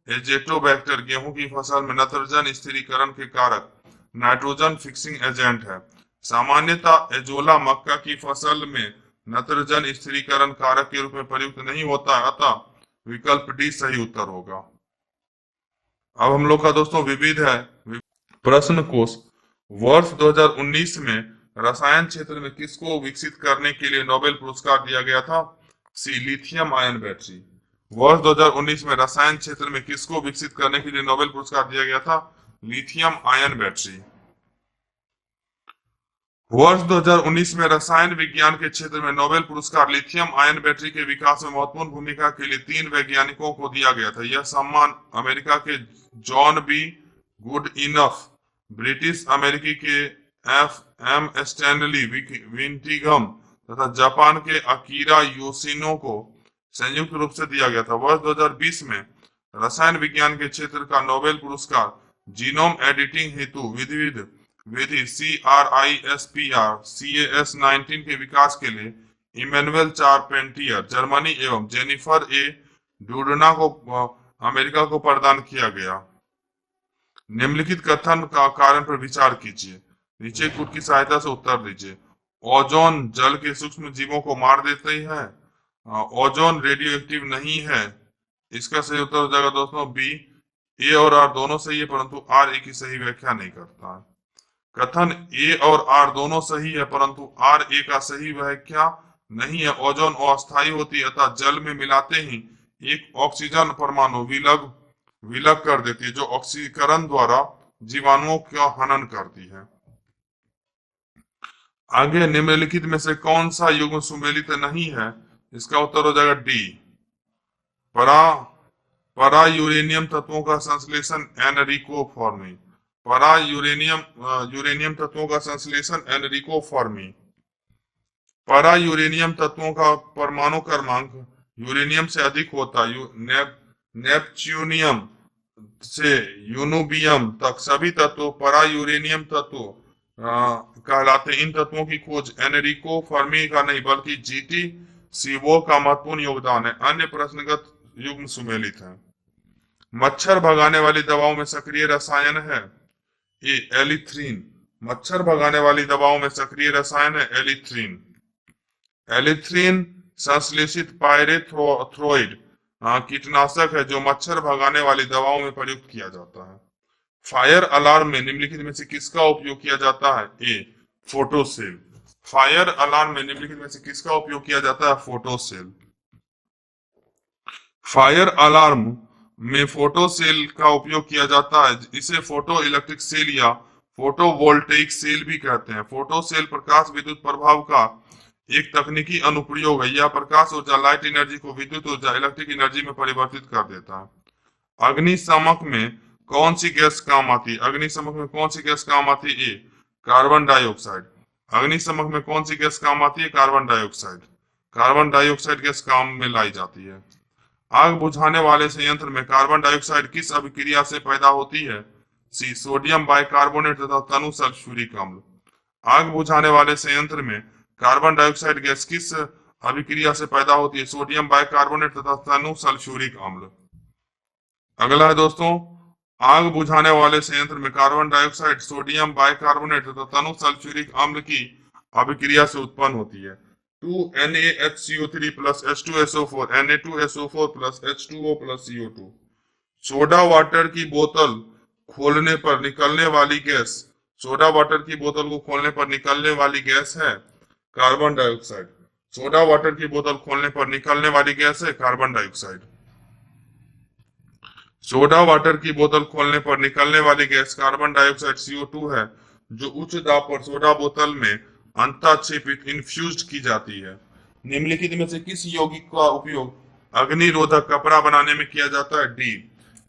एजेटोबैक्टर गेहूं की फसल में नत्रजन स्थिरीकरण के कारक नाइट्रोजन फिक्सिंग एजेंट है। सामान्यतः एजोला मक्का की फसल में नत्रजन स्थिरीकरण कारक के रूप में प्रयुक्त नहीं होता है, अतः विकल्प डी सही उत्तर होगा। अब हम लोग का दोस्तों विविध है प्रश्न कोश। वर्ष 2019 में रसायन क्षेत्र में किसको विकसित करने के लिए नोबेल पुरस्कार दिया गया था? सी लिथियम आयन बैटरी। वर्ष 2019 में रसायन क्षेत्र में किसको विकसित करने के लिए नोबेल पुरस्कार दिया गया था? Lithium ion battery. वर्ष 2019 में रसायन विज्ञान के क्षेत्र में नोबेल पुरस्कार लिथियम आयन बैटरी के विकास में महत्वपूर्ण भूमिका के लिए 3 वैज्ञानिकों को दिया गया था। यह सम्मान अमेरिका के John be good enough, British अमेरिकी के एफ एम स्टैनली विंटिगम तथा जापान के अकीरा योशिनो को संयुक्त रूप से दिया गया था। वर्ष 2020 में रसायन विज्ञान के क्षेत्र का नोबेल पुरस्कार जीनोम एडिटिंग हेतु विधि CRISPR CAS19 के विकास के लिए इमैनुअल चारपेंटियर जर्मनी एवं जेनिफर ए डूडना को अमेरिका को प्रदान किया गया। निम्नलिखित कथन का कारण पर विचार कीजिए, नीचे कूट की सहायता से उत्तर दीजिए। ओजोन जल के सूक्ष्म जीवों को मार देती है। ओजोन रेडियो एक्टिव नहीं है। इसका सही उत्तर हो जाएगा दोस्तों बी। ए और आर दोनों सही है, परंतु आर ए की सही व्याख्या नहीं करता है। कथन ए और आर दोनों सही है, परंतु आर ए का सही व्याख्या नहीं है। ओजोन अस्थायी होती है, अतः जल में मिलाते ही एक ऑक्सीजन परमाणु विलग कर देती है, जो ऑक्सीकरण द्वारा जीवाणुओं का हनन करती है। आगे निम्नलिखित में से कौन सा युग्म सुमेलित नहीं है? इसका उत्तर हो जाएगा डी। परा यूरेनियम तत्वों का संश्लेषण एनरिको फॉर्मी। परा यूरेनियम तत्वों का संश्लेषण एनरिको फॉर्मी। परा यूरेनियम तत्वों का परमाणु क्रमांक यूरेनियम से अधिक होता है। नेपच्यूनियम से यूनुबियम तक सभी तत्व परा यूरेनियम तत्व कहलाते। इन तत्वों की खोज एनरिको फर्मी का नहीं बल्कि जीटी सीवो का महत्वपूर्ण योगदान है। अन्य प्रश्नगत युग्म सुमेलित है। मच्छर भगाने वाली दवाओं में सक्रिय रसायन है ए एलिथ्रीन। मच्छर भगाने वाली दवाओं में सक्रिय रसायन है एलिथ्रीन। एलिथ्रीन संश्लेषित पायरेथ्रोइड कीटनाशक है जो मच्छर भगाने वाली दवाओं में प्रयुक्त किया जाता है। फायर अलार्म में निम्नलिखित में से किसका उपयोग किया जाता है? ए फोटोसेल। फायर अलार्म में निम्नलिखित में से किसका उपयोग किया जाता है? फोटोसेल। फायर अलार्म में फोटोसेल का उपयोग किया जाता है। इसे फोटो इलेक्ट्रिक सेल या फोटोवोल्टेइक सेल भी कहते हैं। फोटोसेल प्रकाश विद्युत प्रभाव का एक तकनीकी अनुप्रयोग है। यह प्रकाश ऊर्जा लाइट एनर्जी को विद्युत ऊर्जा इलेक्ट्रिक एनर्जी में परिवर्तित कर देता है। अग्निशामक में कौन सी गैस काम आती है? अग्निशामक में कौन सी गैस काम आती है? ए कार्बन डाइऑक्साइड। अग्निशामक में कौन सी गैस काम आती है? Carbon dioxide. Carbon dioxide gas काम में लाई जाती है। आग बुझाने वाले संयंत्र में कार्बन डाइऑक्साइड किस अभिक्रिया से पैदा होती है? सी सोडियम बाइकार्बोनेट तथा तनु सल्फ्यूरिक अम्ल। आग बुझाने वाले संयंत्र में कार्बन डाइऑक्साइड गैस किस अभिक्रिया से पैदा होती है? सोडियम बाइकार्बोनेट तथा तनु सल्फ्यूरिक अम्ल। अगला है दोस्तों, आग बुझाने वाले संयंत्र में कार्बन डाइऑक्साइड सोडियम बाइकार्बोनेट तथा तनु सल्फ्यूरिक अम्ल की अभिक्रिया से उत्पन्न होती है। 2NaHCO3 plus H2SO4 Na2SO4 plus H2O plus CO2। Soda water की बोतल खोलने पर निकलने वाली गैस, सोडा वाटर की बोतल को खोलने पर निकलने वाली गैस है कार्बन डाइऑक्साइड। सोडा वाटर की बोतल खोलने पर निकलने वाली गैस है कार्बन डाइऑक्साइड। सोडा वाटर की बोतल खोलने पर निकलने वाली गैस कार्बन डाइऑक्साइड CO2 है, जो उच्च दाब पर सोडा बोतल में अंतःक्षेपित इन्फ्यूज्ड की जाती है। निम्नलिखित में से किस यौगिक का उपयोग अग्निरोधक कपड़ा बनाने में किया जाता है? D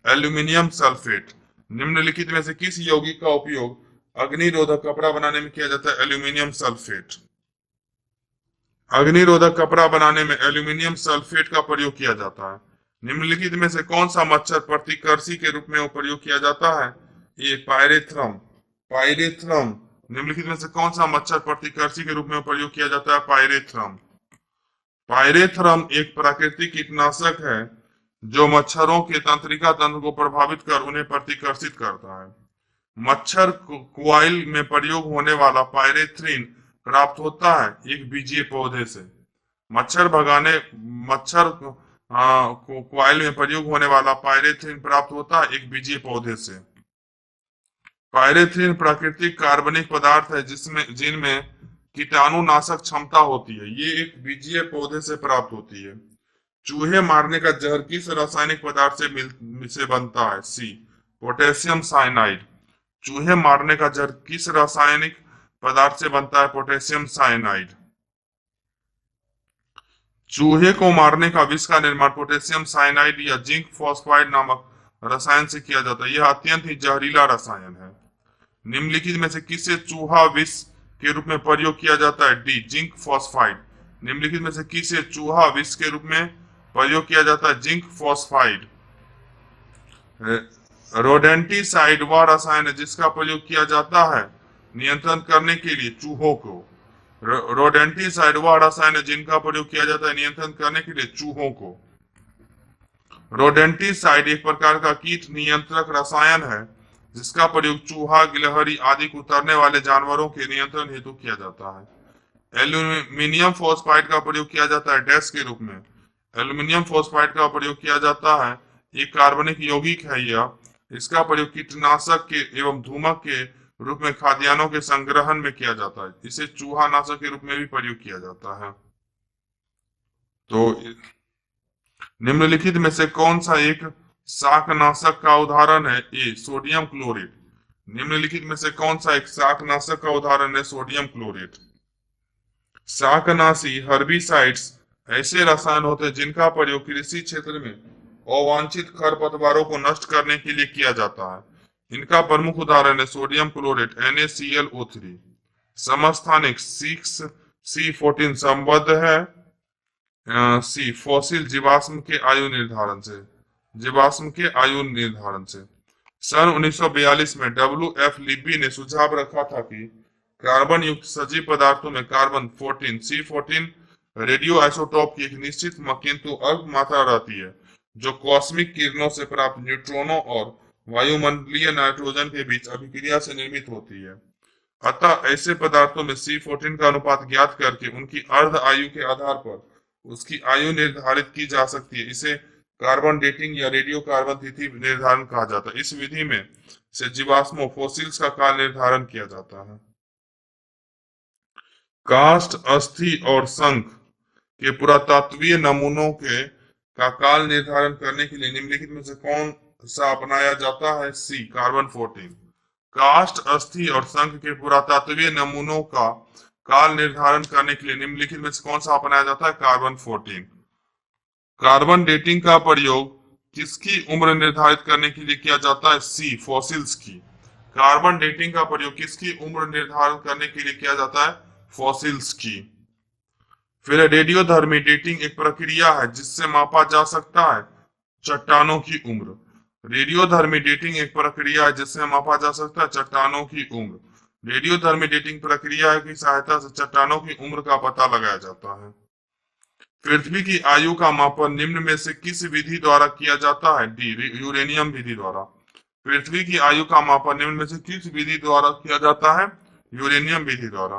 aluminium sulphate. निम्नलिखित में से किस यौगिक का उपयोग अग्निरोधक कपड़ा बनाने में किया जाता है? Aluminium sulphate. अग्निरोधक कपड़ा बनाने में एल्यूमिनियम सल्फेट का प्रयोग किया जाता है। निम्नलिखित में से कौन सा मच्छर प्रतिकर्षी के रूप में प्रयोग किया जाता है? ये पायरेथ्रम। पायरेथ्रम। निम्नलिखित में से कौन सा मच्छर प्रतिकर्षी के रूप में प्रयोग किया जाता है? पायरेथ्रम। पायरेथ्रम एक प्राकृतिक कीटनाशक है जो मच्छरों के तंत्रिका तंत्र को प्रभावित कर उन्हें प्रतिकर्षित करता है। मच्छर क्वाइल में प्रयोग होने वाला पायरेथ्रिन प्राप्त होता है एक बीजीय पौधे से। मच्छर क्वाइल में प्रयोग होने वाला पायरेथ्रिन प्राप्त होता है एक बीजीय पौधे से। पायरेथ्रिन प्राकृतिक कार्बनिक पदार्थ है जिनमें कीटाणुनाशक क्षमता होती है। ये एक बीजीय पौधे से प्राप्त होती है। चूहे मारने का जहर किस रासायनिक पदार्थ से बनता है? सी, पोटेशियम साइनाइड। चूहे मारने का जहर किस रासायनिक पदार्थ से बनता है? Potassium cyanide. चूहे को मारने का विष का निर्माण पोटेशियम साइनाइड या जिंक फॉस्फाइड नामक रसायन से किया जाता है। यह अत्यंत ही जहरीला रसायन है। निम्नलिखित में से किसे चूहा विष के रूप में प्रयोग किया जाता है? D, zinc phosphide. निम्नलिखित में से किसे चूहा विष के रूप में प्रयोग किया जाता है? Zinc phosphide. रोडेंटिसाइड वह रसायन है जिसका प्रयोग किया जाता है नियंत्रण करने के लिए चूहों को। रोडेंटिसाइड वह रसायन है जिनका प्रयोग किया जाता है नियंत्रण करने के लिए चूहों को। रोडेंटिसाइड एक प्रकार का कीट नियंत्रक रसायन है जिसका प्रयोग चूहा, गिलहरी आदि को उतरने वाले जानवरों के नियंत्रण हेतु किया जाता है। एल्यूमिनियम फॉस्फाइड का प्रयोग किया जाता है डैश के रूप में। एल्यूमिनियम फॉस्फाइड का प्रयोग किया जाता है, एक कार्बनिक यौगिक है यह। इसका प्रयोग कीटनाशक के एवं धूमक के रूप में खाद्यान्नों के संग्रहण में किया जाता है। इसे चूहा नाशक के रूप में भी प्रयोग किया जाता है। तो निम्नलिखित में से कौन सा एक शाकनाशक का उदाहरण है? ए, सोडियम क्लोरेट। निम्नलिखित में से कौन सा एक शाकनाशक का उदाहरण है? Sodium chlorate. शाकनाशी हर्बिसाइड्स ऐसे रसायन होते हैं जिनका प्रयोग कृषि क्षेत्र में अवांछित खरपतवारों को नष्ट करने के लिए किया जाता है। इनका प्रमुख उदाहरण है सोडियम क्लोरेट NaClO3। समस्थानिक 6C14 संबद्ध है सी, फॉसिल जीवाश्म के आयु निर्धारण से। सन 1942 में WF लिब्बी ने सुझाव रखा था कि कार्बन युक्त सजीव पदार्थों में कार्बन 14 C14 रेडियो आइसोटोप की एक निश्चित किंतु अल्प मात्रा रहती है जो कॉस्मिक किरणों से प्राप्त न्यूट्रॉनों और वायुमंडलीय नाइट्रोजन के बीच अभिक्रिया से निर्मित होती है। अतः ऐसे पदार्थों में C14 का अनुपात ज्ञात करके उनकी अर्ध आयु के आधार पर उसकी आयु निर्धारित की जा सकती है। इसे कार्बन डेटिंग या रेडियो कार्बन तिथि निर्धारण कहा जाता है। इस विधि में से जीवाश्मों फॉसिल्स का काल निर्धारण किया जाता है। काष्ठ, अस्थि और शंख के पुरातत्वीय नमूनों के का काल निर्धारण करने के लिए निम्नलिखित में से कौन सा अपनाया जाता है? सी, कार्बन 14। काष्ठ, अस्थि और शंख के पुरातत्वीय नमूनों का काल निर्धारण करने के लिए निम्नलिखित में से कौन सा अपनाया जाता है? कार्बन 14। कार्बन डेटिंग का प्रयोग किसकी उम्र निर्धारित करने के लिए किया जाता है? सी, फॉसिल्स की। कार्बन डेटिंग का प्रयोग किसकी उम्र निर्धारित करने के लिए किया जाता है? फॉसिल्स की। फिर रेडियोधर्मी डेटिंग एक प्रक्रिया है जिससे मापा जा सकता है चट्टानों की उम्र। रेडियोधर्मी डेटिंग एक प्रक्रिया है जिससे मापा जा सकता है चट्टानों की उम्र। रेडियोधर्मी डेटिंग प्रक्रिया की सहायता से चट्टानों की उम्र का पता लगाया जाता है। पृथ्वी की आयु का मापन निम्न में से किस विधि द्वारा किया जाता है? डी, यूरेनियम विधि द्वारा। पृथ्वी की आयु का मापन निम्न में से किस विधि द्वारा किया जाता है? यूरेनियम विधि द्वारा।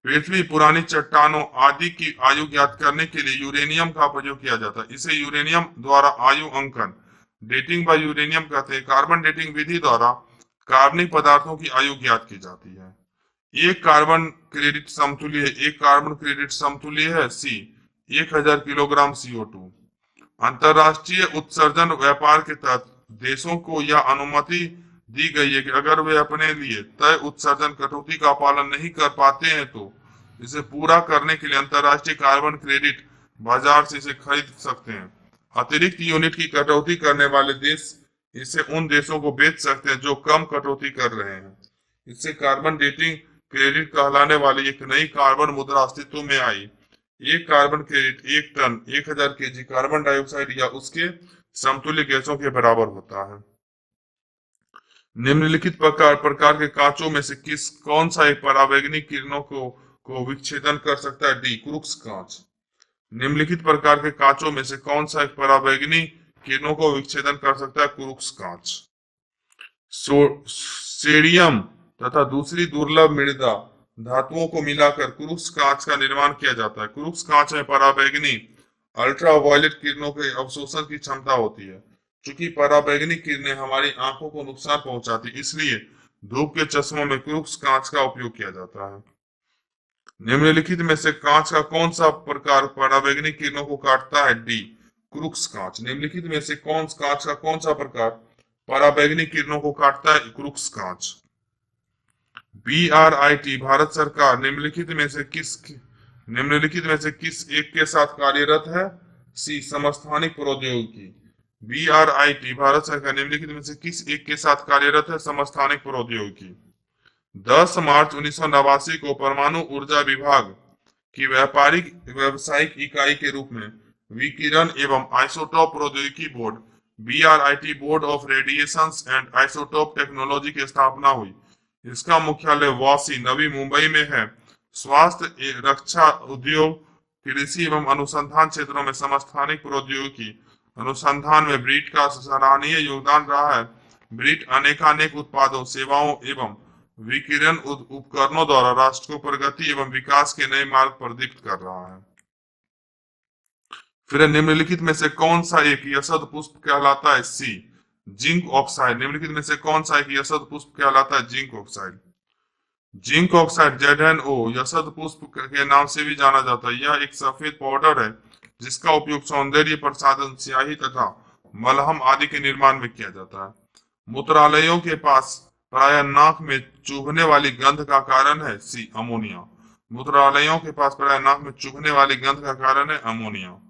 पृथ्वी, पुरानी चट्टानों आदि की आयु ज्ञात करने के लिए यूरेनियम का प्रयोग किया जाता है। इसे यूरेनियम द्वारा आयु अंकन डेटिंग बाय यूरेनियम कहते हैं। कार्बन डेटिंग विधि द्वारा कार्बनिक पदार्थों की आयु ज्ञात की जाती है। एक कार्बन क्रेडिट समतुल्य है सी, 1000 किलोग्राम CO2। अंतरराष्ट्रीय उत्सर्जन व्यापार के तहत देशों को यह अनुमति दी गई है कि अगर वे अपने लिए तय उत्सर्जन कटौती का पालन नहीं कर पाते हैं तो इसे पूरा करने के लिए अंतरराष्ट्रीय कार्बन क्रेडिट बाजार से इसे खरीद सकते हैं। अतिरिक्त यूनिट की कटौती करने वाले देश इसे उन देशों को बेच सकते हैं जो कम कटौती कर रहे हैं। इससे कार्बन डेटिंग क्रेडिट कहलाने वाली एक नई कार्बन मुद्रा अस्तित्व में आई। एक carbon credit 1 tonne 1000 KG carbon dioxide या उसके समतुल्य गैसों के बराबर होता है। निम्नलिखित प्रकार के कांचों में से कौन सा एक परावैंगनिक किरणों को विच्छेदन कर सकता है? डी, क्रूक्स कांच। निम्नलिखित प्रकार के कांचों में से कौन सा एक परावैंगनिक किरणों को विच्छेदन कर सकता है? क्रूक्स कांच। सोडियम तथा दूसरी दुर्लभ मृदा धातुओं को मिलाकर क्रूक्स कांच का निर्माण किया जाता है। क्रूक्स कांच में परावैंगनी अल्ट्रावायलेट किरणों के अवशोषण की क्षमता होती है। चूंकि परावैंगनिक किरणें हमारी आंखों को नुकसान पहुंचाती, इसलिए धूप के चश्मों में क्रूक्स कांच का उपयोग किया जाता है। निम्नलिखित में से कांच का कौन सा प्रकार पराबैंगनी किरणों को काटता है? डी, क्रूक्स कांच। निम्नलिखित में से कांच का कौन सा प्रकार पराबैंगनी किरणों को काटता है? क्रूक्स कांच। BRIT भारत सरकार निम्नलिखित में से किस एक के साथ कार्यरत है? सी, समस्थानिक प्रौद्योगिकी। BRIT भारत सरकार निम्नलिखित में से किस एक के साथ कार्यरत है? समस्थानिक प्रौद्योगिकी। 10 मार्च 1989 को परमाणु ऊर्जा विभाग की व्यावसायिक इकाई के रूप में विकिरण एवं आइसोटोप प्रौद्योगिकी board BRIT board of radiations and isotope technology की स्थापना हुई। इसका मुख्यालय वाशी, नवी मुंबई में है। स्वास्थ्य, रक्षा, उद्योग, कृषि एवं अनुसंधान क्षेत्रों में समस्थानिक प्रौद्योगिकी अनुसंधान में ब्रिट का सराहनीय योगदान रहा है। ब्रिट अनेकानेक उत्पादों, सेवाओं एवं विकिरण उपकरणों द्वारा राष्ट्र को प्रगति एवं विकास के नए मार्ग प्रदीप्त कर रहा है। फिर निम्नलिखित में से कौन सा एक यशद पुष्प कहलाता है? सी, जिंक ऑक्साइड। निम्नलिखित में से कौन सा एक यशद पुष्प कहलाता है? Zinc oxide. Zinc oxide ZnO यशद पुष्प के नाम से भी जाना जाता है। यह एक सफेद पाउडर है जिसका उपयोग सौंदर्य प्रसाधन, स्याही तथा मलहम आदि के निर्माण में किया जाता है। मूत्रालयों के पास प्रायः नाक में चुभने वाली गंध का कारण है? सी, अमोनिया। मूत्रालयों के पास प्रायः नाक में चुभने वाली गंध का कारण है अमोनिया।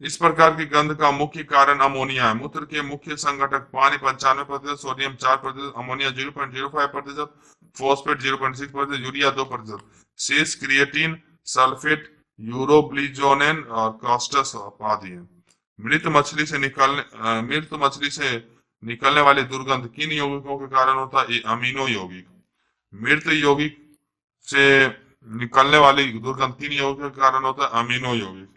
इस प्रकार की गंध का मुख्य कारण अमोनिया है। मूत्र के मुख्य संघटक पानी 95%, सोडियम 4%, अमोनिया 0.05%, फॉस्फेट 0.6%, यूरिया 2%, शेष क्रिएटिन, सल्फेट, यूरोब्लिजोनेन और कॉस्टस आदि है। मृत मछली से निकलने वाली दुर्गंध किन यौगिकों के कारण होता है? अमीनो यौगिक। मृत यौगिक से निकलने वाली दुर्गंध किन यौगिकों के कारण होता है? अमीनो यौगिक।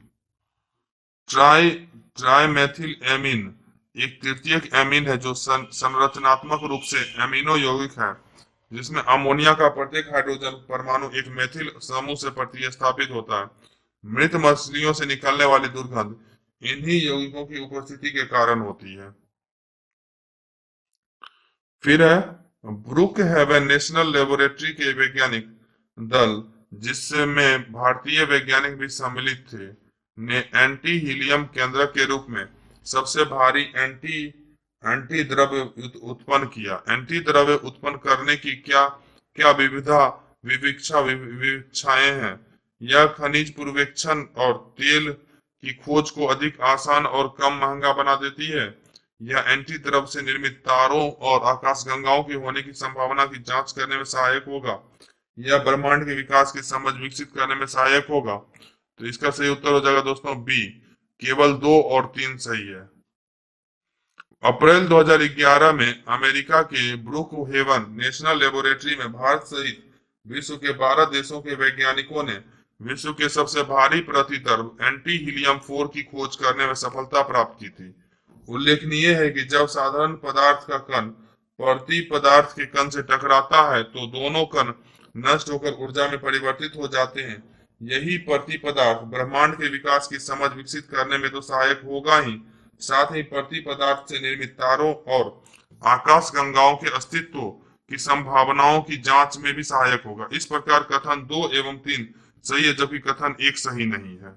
ट्राइमेथिल एमीन एक तृतीयक एमीन है जो संरचनात्मक रूप से एमिनो यौगिक है, जिसमें अमोनिया का प्रत्येक हाइड्रोजन परमाणु एक मेथिल समूह से प्रतिस्थापित होता है। मृत मछलियों से निकलने वाली दुर्गंध इन्हीं यौगिकों की उपस्थिति के कारण होती है। फिर है ब्रुक हेवन नेशनल लेबोरेटरी के वैज्ञानिक दल, जिसमें भारतीय वैज्ञानिक भी सम्मिलित थे, ने एंटी हीलियम केंद्रक के रूप में सबसे भारी एंटी द्रव्य उत्पन्न किया। एंटी द्रव्य उत्पन्न करने की क्या विविक्षाएं हैं? यह खनिज पूर्वेक्षण और तेल की खोज को अधिक आसान और कम महंगा बना देती है। यह एंटी द्रव्य से निर्मित तारों और आकाशगंगाओं की होने की संभावना की जांच करने में सहायक होगा। यह ब्रह्मांड के विकास की समझ विकसित करने में सहायक होगा। तो इसका सही उत्तर हो जाएगा दोस्तों बी, केवल 2 और 3 सही है। अप्रैल 2011 में अमेरिका के ब्रुक हेवन नेशनल लेबोरेटरी में भारत सहित विश्व के 12 देशों के वैज्ञानिकों ने विश्व के सबसे भारी प्रतिदर्भ एंटी हीलियम 4 की खोज करने में सफलता प्राप्त की थी। उल्लेखनीय है कि जब साधारण पदार्थ का कण प्रति पदार्थ के कण से टकराता है तो दोनों कण नष्ट होकर ऊर्जा में परिवर्तित हो जाते हैं। यही प्रति पदार्थ ब्रह्मांड के विकास की समझ विकसित करने में तो सहायक होगा ही, साथ ही प्रति पदार्थ से निर्मित तारों और आकाश गंगाओं के अस्तित्व की संभावनाओं की जांच में भी सहायक होगा। इस प्रकार कथन 2 एवं 3 सही है, जबकि कथन 1 सही नहीं है।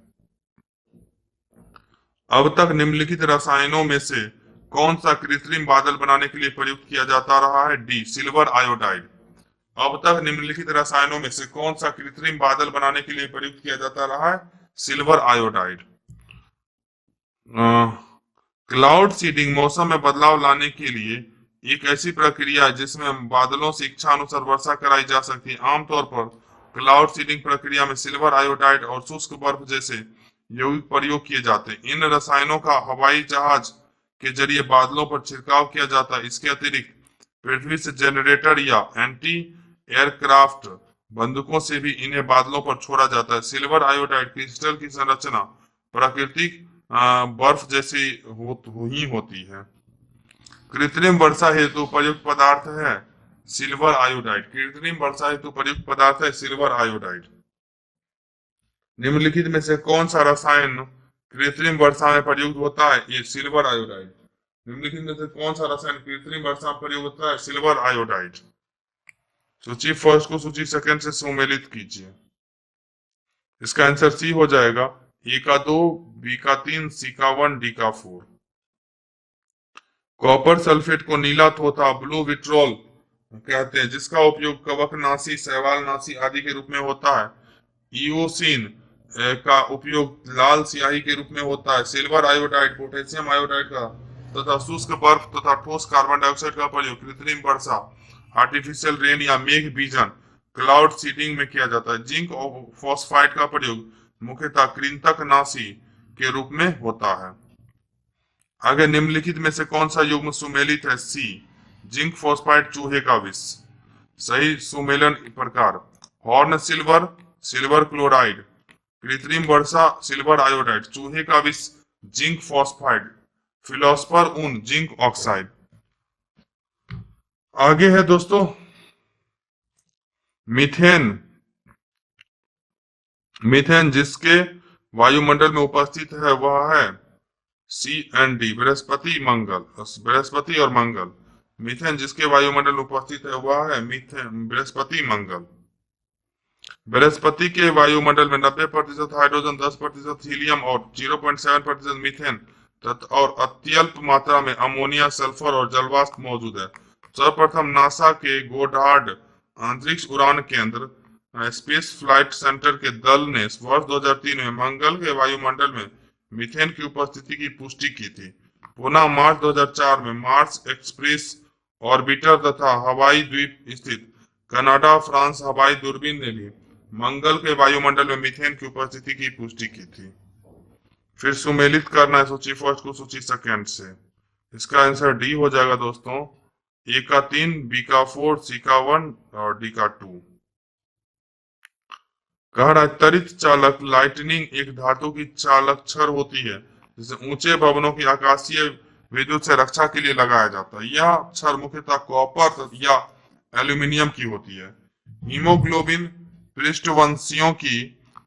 अब तक निम्नलिखित रसायनों में से कौन सा कृत्रिम बादल बनाने के लिए प्रयुक्त किया जाता रहा है? D, silver iodide. अब तक निम्नलिखित रसायनों में से कौन सा कृत्रिम बादल बनाने के लिए प्रयुक्त किया जाता रहा है? Silver iodide. क्लाउड सीडिंग मौसम में बदलाव लाने के लिए एक ऐसी प्रक्रिया है जिसमें बादलों से इच्छा अनुसार वर्षा कराई जा सकती है। आमतौर पर क्लाउड सीडिंग प्रक्रिया में सिल्वर आयोडाइड और शुष्क बर्फ जैसे यौगिक प्रयोग किए जाते हैं। इन रसायनों का हवाई जहाज के जरिए बादलों पर छिड़काव किया जाता है। इसके अतिरिक्त पृथ्वी से जनरेटर या एंटी एयरक्राफ्ट बंदूकों से भी इन्हें बादलों पर छोड़ा जाता है। सिल्वर आयोडाइड क्रिस्टल की संरचना प्राकृतिक बर्फ जैसी ही होती है। कृत्रिम वर्षा हेतु प्रयुक्त पदार्थ है सिल्वर आयोडाइड। कृत्रिम वर्षा हेतु प्रयुक्त पदार्थ है सिल्वर आयोडाइड। निम्नलिखित में से कौन सा रसायन कृत्रिम वर्षा में प्रयुक्त होता है? ये सिल्वर आयोडाइड। निम्नलिखित में से कौन सा रसायन कृत्रिम वर्षा में प्रयुक्त होता है? Silver iodide. सूची फर्स्ट को सूची सेकंड से सुमेलित कीजिए। इसका आंसर सी हो जाएगा। ए का 2, बी का 3, सी का 1, डी का 4। कॉपर सल्फेट को नीला तोता ब्लू विट्रोल कहते हैं, जिसका उपयोग कवकनाशी, शैवालनाशी आदि के रूप में होता है। ईओसिन का उपयोग लाल स्याही के रूप में होता है। सिल्वर आयोडाइड, पोटेशियम आयोडाइड का तथा शुष्क बर्फ तथा ठोस कार्बन डाइऑक्साइड का प्रयोग कृत्रिम वर्षा, आर्टिफिशियल रेन या मेघ बीजन, क्लाउड सीडिंग में किया जाता है। जिंक फॉस्फाइड का प्रयोग मुख्यतः कृंतकनाशी के रूप में होता है। आगे निम्नलिखित में से कौन सा युग्म सुमेलित है? सी, जिंक फॉस्फाइड चूहे का विष। सही सुमेलन प्रकार: हॉर्न सिल्वर, सिल्वर क्लोराइड, कृत्रिम वर्षा, सिल्वर आयोडाइड, चूहे का विष, जिंक फॉस्फाइड, फिलोस्फर ऊन, जिंक ऑक्साइड। आगे है दोस्तों मीथेन। मीथेन जिसके वायुमंडल में उपस्थित है वह है सी एंड डी, बृहस्पति मंगल, बृहस्पति और मंगल। मीथेन जिसके वायुमंडल में उपस्थित है वह है मीथेन बृहस्पति मंगल। बृहस्पति के वायुमंडल में 90% हाइड्रोजन, 10% हीलियम और 0.7% मीथेन और अत्यल्प मात्रा में अमोनिया, सल्फर और जलवाष्प मौजूद है। सर्वप्रथम नासा के गोडार्ड अंतरिक्ष उड़ान केंद्र स्पेस फ्लाइट सेंटर के दल ने वर्ष 2003 में मंगल के वायुमंडल में मीथेन की उपस्थिति की पुष्टि की थी। पुनः मार्च 2004 में मार्स एक्सप्रेस ऑर्बिटर तथा हवाई द्वीप स्थित कनाडा फ्रांस हवाई दूरबीन ने भी मंगल के वायुमंडल में मीथेन की उपस्थिति की पुष्टि की थी। फिर सुमेलित करना है सूची फर्स्ट को सूची सेकंड से। इसका आंसर डी हो जाएगा दोस्तों। ए का 3, बी का 4, सी का 1 और डी का 2। कह रहा है त्वरित चालक लाइटनिंग एक धातु की चालक छड़ होती है जिसे ऊंचे भवनों की आकाशीय विद्युत से रक्षा के लिए लगाया जाता है। यह छड़ मुख्यतः कॉपर या एल्यूमिनियम की होती है। हीमोग्लोबिन पृष्ठवंशियों की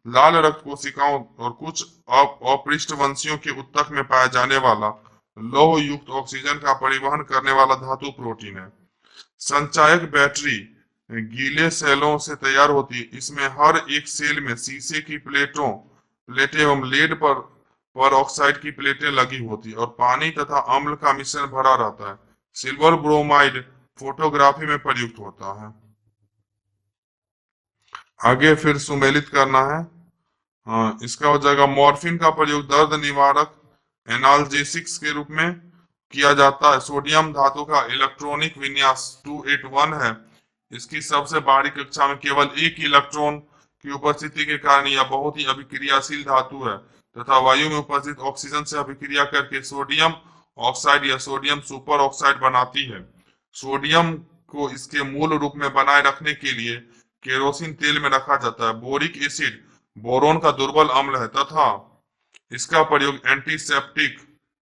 लाल रक्त कोशिकाओं और कुछ अपृष्ठवंशियों के ऊतक में पाया जाने वाला लौह युक्त ऑक्सीजन का परिवहन करने वाला धातु प्रोटीन है। संचायक बैटरी गीले सेलों से तैयार होती है। इसमें हर एक सेल में शीशे की प्लेटें एवं लेड पर ऑक्साइड की प्लेटें लगी होती है और पानी तथा अम्ल का मिश्रण भरा रहता है। सिल्वर ब्रोमाइड फोटोग्राफी में प्रयुक्त होता है। आगे फिर सुमेलित करना है। इसका हो जाएगा मॉर्फिन का प्रयोग दर्द निवारक एनाल्जेसिक्स के रूप में किया जाता है। सोडियम धातु का इलेक्ट्रॉनिक विन्यास 281 है। इसकी सबसे बाहरी कक्षा में केवल एक इलेक्ट्रॉन की उपस्थिति के कारण यह बहुत ही अभिक्रियाशील धातु है तथा वायु में उपस्थित ऑक्सीजन से अभिक्रिया करके सोडियम ऑक्साइड या सोडियम सुपर ऑक्साइड बनाती है। सोडियम को इसके मूल रूप में बनाए रखने के लिए केरोसिन तेल में रखा जाता है। बोरिक एसिड बोरोन का दुर्बल अम्ल है तथा इसका प्रयोग एंटीसेप्टिक,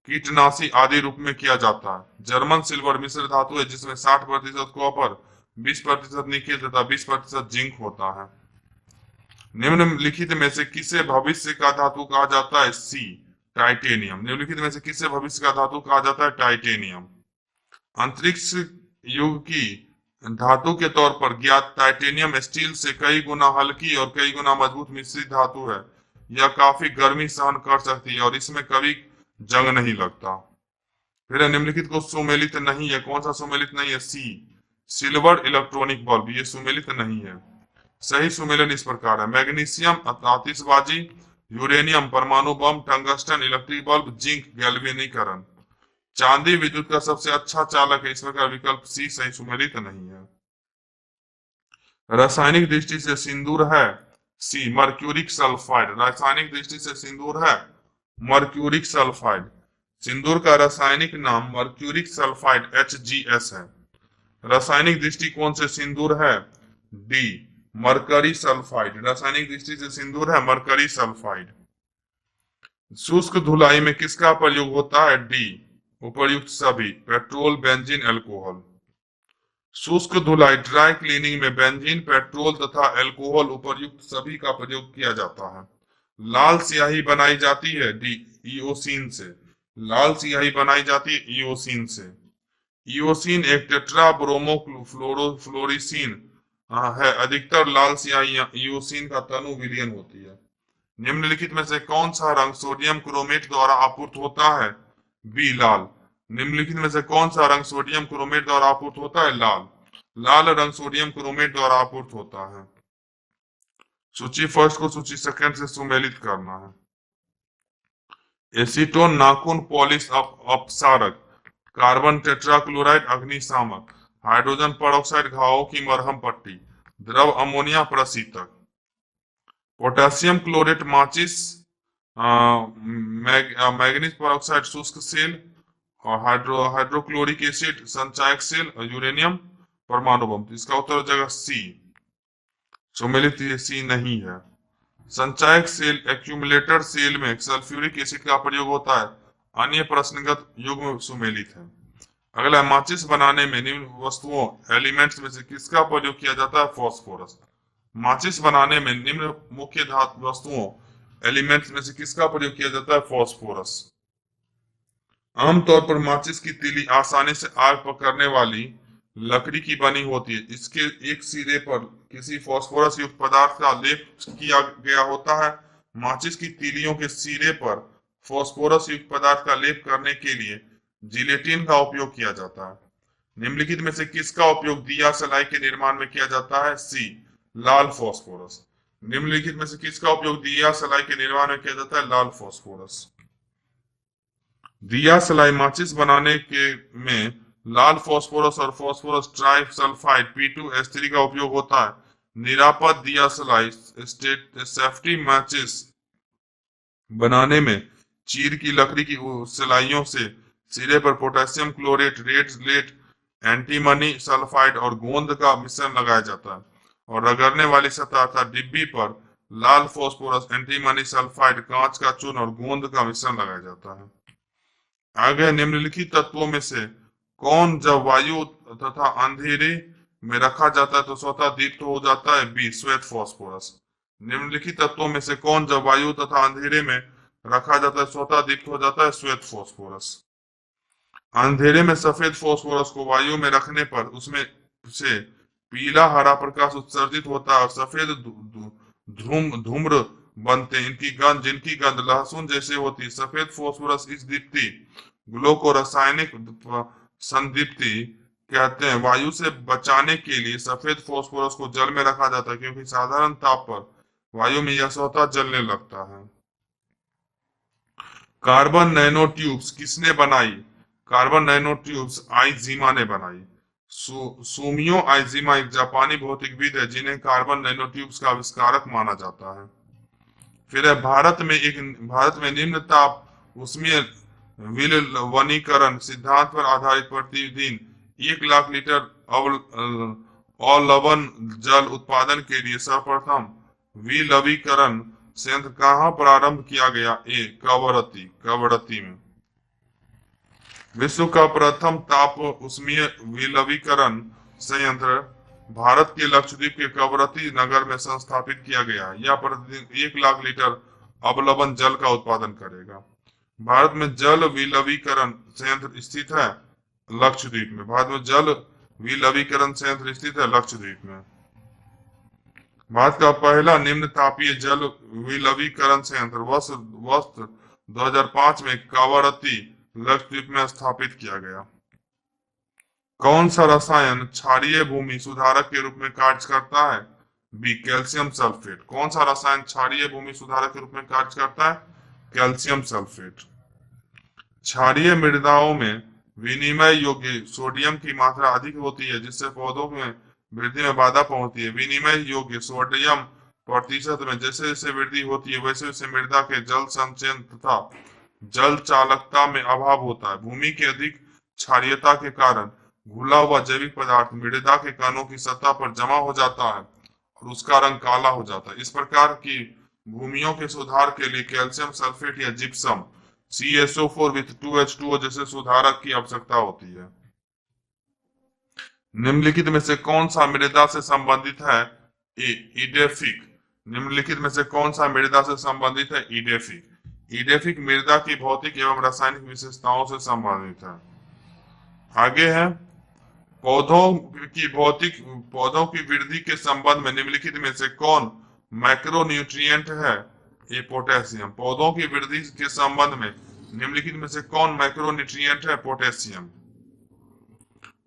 कीटनाशी आदि रूप में किया जाता है। जर्मन सिल्वर मिश्र धातु है जिसमें 60% कॉपर, 20% निकेल तथा 20% जिंक होता है। निम्नलिखित में से किसे भविष्य का धातु कहा जाता है? सी, टाइटेनियम। निम्नलिखित में से किसे भविष्य का धातु कहा जाता है? टाइटेनियम। अंतरिक्ष युग की धातु के तौर पर ज्ञात टाइटेनियम स्टील से कई गुना हल्की और कई गुना मजबूत मिश्रित धातु है। यह काफी गर्मी सहन कर सकती है और इसमें कभी जंग नहीं लगता। फिर निम्नलिखित को सुमेलित नहीं है। कौन सा सुमेलित नहीं है? सी, सिल्वर इलेक्ट्रॉनिक बल्ब। ये सुमेलित नहीं है। सही सुमेलन इस प्रकार है: मैग्नीशियम आतिशबाजी, यूरेनियम परमाणु बम, टंगस्टन इलेक्ट्रिक बल्ब, जिंक गैल्वेनीकरण। चांदी विद्युत का सबसे अच्छा चालक है। इस प्रकार विकल्प सी सही सुमेलित नहीं है। रासायनिक दृष्टि से सिंदूर है? सी, मर्क्यूरिक सल्फाइड। रासायनिक दृष्टि से सिंदूर है मर्क्यूरिक सल्फाइड। सिंदूर का रासायनिक नाम मर्क्यूरिक सल्फाइड HgS है। रासायनिक दृष्टिकोण से सिंदूर है डी, मरकरी सल्फाइड। रासायनिक दृष्टि से सिंदूर है मरकरी सल्फाइड। शुष्क धुलाई में किसका प्रयोग होता है? डी, उपर्युक्त सभी, पेट्रोल, बेंजीन, अल्कोहल। शुष्क धुलाई ड्राई क्लीनिंग में बेंजीन, पेट्रोल तथा अल्कोहल उपर्युक्त सभी का प्रयोग किया जाता है। लाल स्याही बनाई जाती है डी, ईओसिन से। लाल स्याही बनाई जाती है ईओसिन से। ईओसिन एक टेट्रा ब्रोमो फ्लोरीसिन है। अधिकतर लाल स्याही ईओसिन का तनु विलयन होती है। निम्नलिखित में से कौन सा रंग सोडियम क्रोमेट द्वारा आपूर्त होता है? बी लाल। निम्नलिखित में से कौन सा रंग सोडियम क्रोमेट द्वारा आपूर्त होता है? लाल। लाल रंग सोडियम क्रोमेट द्वारा आपूर्त होता है। सूची फर्स्ट को सूची सेकंड से सुमेलित करना है। एसीटोन नाखून पॉलिश अपसारक, कार्बन टेट्राक्लोराइड अग्निशामक, हाइड्रोजन परऑक्साइड घावों की मरहम पट्टी, द्रव अमोनिया प्रशीतक। पोटेशियम क्लोरेट माचिस, मैग्नीज परऑक्साइड शुष्क सेल, और हाइड्रोक्लोरिक एसिड संचायक सेल, और यूरेनियम परमाणु बम। इसका उत्तर हो जाएगा सी। सुमेलित ये सी नहीं है। संचायक सेल एक्यूमुलेटर सेल में सल्फ्यूरिक एसिड का प्रयोग होता है। अन्य प्रश्नगत युग्म सुमेलित है। अगला, माचिस बनाने में निम्न वस्तुओं एलिमेंट्स में से किसका प्रयोग किया जाता है? फास्फोरस। माचिस बनाने में निम्न मुख्य धातु वस्तुओं एलिमेंट्स में से किसका प्रयोग किया जाता है? फास्फोरस। आमतौर पर माचिस की तीली आसानी से आग पकड़ने वाली लकड़ी की बनी होती है। इसके एक सिरे पर किसी फास्फोरस युक्त पदार्थ का लेप किया गया होता है। माचिस की तीलियों के सिरे पर फास्फोरस युक्त पदार्थ का लेप करने के लिए जिलेटिन का उपयोग किया जाता है। निम्नलिखित में से किसका उपयोग दिया सलाई के निर्माण में किया जाता है? सी लाल फास्फोरस। निम्नलिखित में से किसका उपयोग दिया सलाई के निर्माण में किया जाता है? लाल फास्फोरस। दिया सलाई माचिस बनाने के में लाल फास्फोरस और फास्फोरस ट्राइसल्फाइड P2S3 का उपयोग होता है। निरापद दिया सलाई सेफ्टी मैचिस बनाने में चीड़ की लकड़ी की सलाइयों से सिरे पर potassium chlorate, red lead, antimony sulphide और गोंद का मिश्रण लगाया जाता है और रगड़ने वाली सतह अर्थात डिब्बी पर लाल फास्फोरस, एंटीमनी सल्फाइड, कांच का चून और गोंद का मिश्रण लगाया जाता है। आगे, निम्नलिखित तत्वों में से कौन जब वायु तथा अंधेरे में रखा जाता है तो स्वतः दीप्त हो जाता है? बी श्वेत फास्फोरस। निम्नलिखित तत्वों में से कौन जब वायु तथा अंधेरे में रखा जाता है स्वतः दीप्त हो जाता है? श्वेत फास्फोरस। अंधेरे में सफेद फास्फोरस को वायु में रखने पर उसमें से पीला हरा प्रकाश उत्सर्जित होता है और सफेद धूम्र बनते हैं। जिनकी गंध लहसुन जैसे होती है। सफेद फास्फोरस इस दीप्ति ग्लो को रासायनिक संदीप्ति कहते हैं। वायु से बचाने के लिए सफेद फास्फोरस को जल में रखा जाता है क्योंकि साधारण ताप पर वायु में यह स्वतः जलने लगता है। कार्बन नैनो ट्यूब्स किसने बनाई? कार्बन नैनो ट्यूब्स आइजीमा ने बनाई। सुमियो आइजीमा एक जापानी भौतिकविद है जिन्हें कार्बन नैनो ट्यूब्स का आविष्कारक माना जाता है। फिर है, भारत में निम्न ताप उष्मीय विलवनीकरण सिद्धांत पर आधारित प्रतिदिन 1 लाख लीटर अवलवण जल उत्पादन के लिए सर्वप्रथम विलवीकरण संयंत्र कहाँ प्रारंभ किया गया? ए कवरत्ती में। विश्व का प्रथम ताप उष्मीय विलवीकरण संयंत्र भारत के लक्षद्वीप के कवरत्ती नगर में संस्थापित किया गया। यह प्रतिदिन 1 लाख लीटर अवलवण जल का उत्पादन करेगा। भारत में जल विलवीकरण संयंत्र स्थित है लक्षद्वीप में। भारत में जल विलवीकरण संयंत्र स्थित है लक्षद्वीप में। भारत का पहला निम्न तापीय जल विलवीकरण संयंत्र वर्ष 2005 में कवरत्ती लक्षद्वीप में स्थापित किया गया। कौन सा रसायन क्षारीय भूमि सुधारक के रूप में कार्य करता है? B calcium sulphate. कौन सा रसायन क्षारीय भूमि सुधारक के रूप में कार्य करता है? Calcium sulphate. क्षारीय मृदाओं में विनिमय योग्य सोडियम की मात्रा अधिक होती है जिससे पौधों में वृद्धि में बाधा पहुंचती है। विनिमय योग्य सोडियम प्रतिशत में जैसे जैसे वृद्धि होती है वैसे वैसे मृदा के जल संचयन तथा जल चालकता में अभाव होता है। भूमि की अधिक क्षारीयता के कारण घुला हुआ जैविक पदार्थ मृदा के कणों की सतह पर जमा हो जाता है और उसका रंग काला हो जाता है। इस प्रकार की भूमियों के सुधार के लिए कैल्शियम सल्फेट या जिप्सम CSO4 with 2H2O जैसे सुधारक की आवश्यकता होती है। निम्नलिखित में से कौन सा मृदा से संबंधित है? ए इडेफिक। निम्नलिखित में से कौन सा मृदा से संबंधित है? इडेफिक। इडेफिक मृदा की भौतिक एवं रासायनिक विशेषताओं से संबंधित है। आगे है, पौधों की वृद्धि के संबंध में निम्नलिखित में से कौन मैक्रोन्यूट्रिएंट है? A potassium. पौधों की वृद्धि के संबंध में निम्नलिखित में से कौन मैक्रोन्यूट्रिएंट है? पोटेशियम।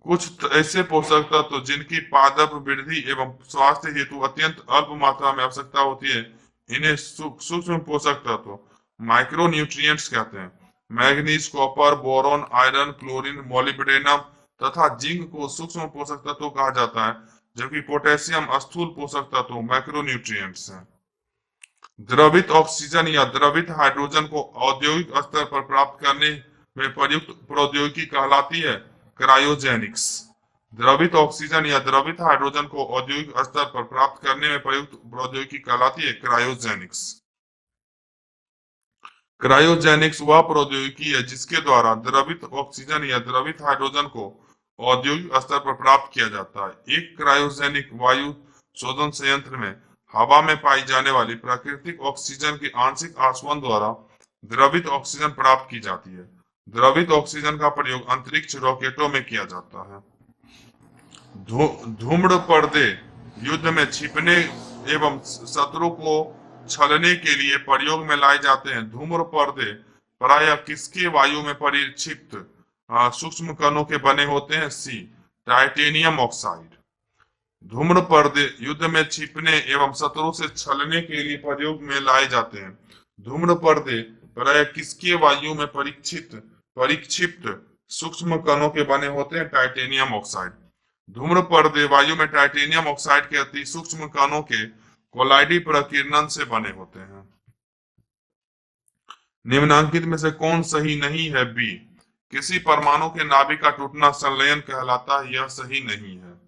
कुछ ऐसे पोषक तत्व जिनकी पादप वृद्धि एवं स्वास्थ्य हेतु अत्यंत अल्प मात्रा में आवश्यकता होती है, इन्हें सूक्ष्म पोषक तत्व माइक्रोन्यूट्रिएंट्स कहते हैं। Manganese, copper, boron, iron, chlorine, molybdenum तथा जिंक को सूक्ष्म पोषक तत्व कहा जाता है, जबकि पोटेशियम स्थूल पोषक तत्व मैक्रोन्यूट्रिएंट्स हैं। द्रवित ऑक्सीजन या द्रवित हाइड्रोजन को औद्योगिक स्तर पर प्राप्त करने में प्रयुक्त प्रौद्योगिकी कहलाती है क्रायोजेनिक्स। द्रवित ऑक्सीजन या द्रवित हाइड्रोजन को औद्योगिक स्तर पर प्राप्त करने में प्रयुक्त प्रौद्योगिकी कहलाती है क्रायोजेनिक्स। क्रायोजेनिक्स वह प्रौद्योगिकी है जिसके द्वारा द्रवित ऑक्सीजन या द्रवित हाइड्रोजन को औद्योगिक स्तर पर प्राप्त किया जाता है। एक क्रायोजेनिक वायु शोधन संयंत्र में हवा में पाई जाने वाली प्राकृतिक ऑक्सीजन के आंशिक आसवन द्वारा द्रवित ऑक्सीजन प्राप्त की जाती है। द्रवित ऑक्सीजन का प्रयोग अंतरिक्ष रॉकेटों में किया जाता है। धूम्र पर्दे युद्ध में छिपने एवं शत्रु को छलने के लिए प्रयोग में लाए जाते हैं। धूम्र पर्दे प्रायः किसके वायु में परिक्षिप्त सूक्ष्म कणों के बने होते हैं? सी, टाइटेनियम ऑक्साइड। धूम्र पर्दे युद्ध में छिपने एवं शत्रु से छलने के लिए प्रयोग में लाए जाते हैं। धूम्र पर्दे प्रायः किसके वायु में परिक्षिप्त सूक्ष्म कणों के बने होते हैं? Titanium oxide. धूम्र पर्दे वायु में टाइटेनियम ऑक्साइड के अति सूक्ष्म कणों के कोलाइडी प्रकीर्णन से बने होते हैं। निम्नांकित में से कौन सही नहीं है? बी, किसी परमाणु के नाभिक का टूटना संलयन कहलाता है। यह सही नहीं है।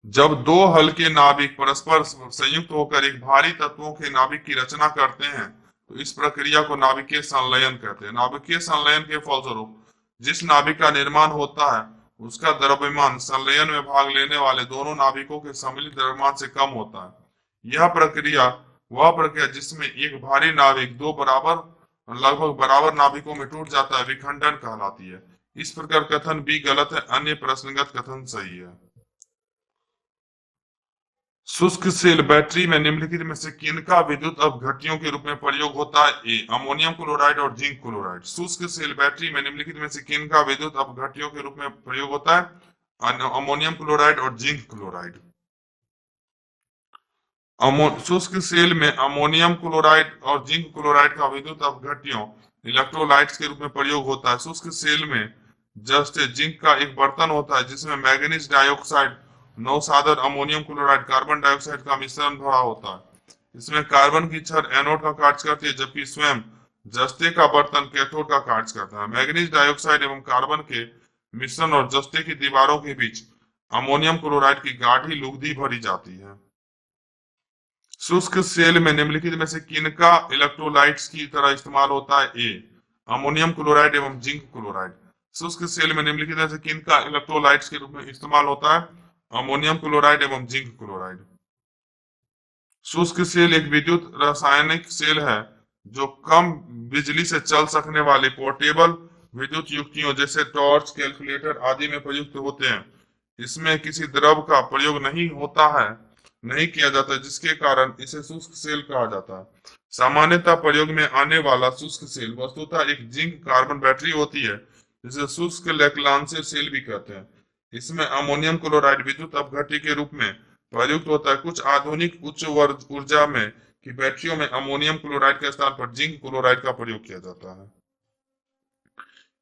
जब दो हल्के नाभिक परस्पर संयुक्त होकर एक भारी तत्वों के नाभिक की रचना करते हैं तो इस प्रक्रिया को नाभिकीय संलयन कहते हैं। नाभिकीय संलयन के फलस्वरूप जिस नाभिक का निर्माण होता है उसका द्रव्यमान संलयन में भाग लेने वाले दोनों नाभिकों के सम्मिलित द्रव्यमान से कम होता है। यह प्रक्रिया वह प्रक्रिया जिसमें एक भारी नाभिक दो लगभग बराबर नाभिकों में टूट जाता है विखंडन कहलाती है। इस प्रकार कथन बी गलत है, अन्य प्रश्नगत कथन सही है। शुष्क सेल बैटरी में निम्नलिखित में से किनका विद्युत अपघट्यों के रूप में प्रयोग होता है? ए, अमोनियम क्लोराइड और जिंक क्लोराइड। शुष्क सेल बैटरी में निम्नलिखित में से किनका विद्युत अपघट्यों के रूप में प्रयोग होता है? अमोनियम क्लोराइड और जिंक क्लोराइड। शुष्क सेल में अमोनियम क्लोराइड और जिंक क्लोराइड का विद्युत अपघट्यों इलेक्ट्रोलाइट्स के रूप में प्रयोग होता है। शुष्क सेल में जैसे जिंक का एक बर्तन होता है जिसमें मैग्नीज डाइऑक्साइड, नौसादर अमोनियम क्लोराइड, कार्बन डाइऑक्साइड का मिश्रण भरा होता है। इसमें कार्बन की छड़ एनोड का कार्य करती है जबकि स्वयं जस्ते का बर्तन कैथोड का कार्य करता है। मैग्नीज डाइऑक्साइड एवं कार्बन के मिश्रण और जस्ते की दीवारों के बीच अमोनियम क्लोराइड की गाढ़ी लुगदी भरी जाती है। शुष्क सेल में निम्नलिखित में से किनका इलेक्ट्रोलाइट्स की तरह इस्तेमाल होता है? ए, अमोनियम क्लोराइड एवं जिंक क्लोराइड। शुष्क सेल में निम्नलिखित में से किनका इलेक्ट्रोलाइट्स के रूप में इस्तेमाल होता है? अमोनियम क्लोराइड एवं जिंक क्लोराइड। शुष्क सेल एक विद्युत रासायनिक सेल है जो कम बिजली से चल सकने वाले पोर्टेबल विद्युत युक्तियों जैसे टॉर्च, कैलकुलेटर आदि में प्रयुक्त होते हैं। इसमें किसी द्रव का प्रयोग नहीं किया जाता जिसके कारण इसे शुष्क सेल कहा जाता है। सामान्यतः प्रयोग में आने वाला शुष्क सेल वस्तुतः एक जिंक कार्बन बैटरी होती है जिसे शुष्क लैक्लांसियर सेल भी कहते हैं। इसमें अमोनियम क्लोराइड विद्युत अपघट्य के रूप में प्रयुक्त होता है। कुछ आधुनिक उच्च ऊर्जा में की बैटरियों में अमोनियम क्लोराइड के स्थान पर जिंक क्लोराइड का प्रयोग किया जाता है।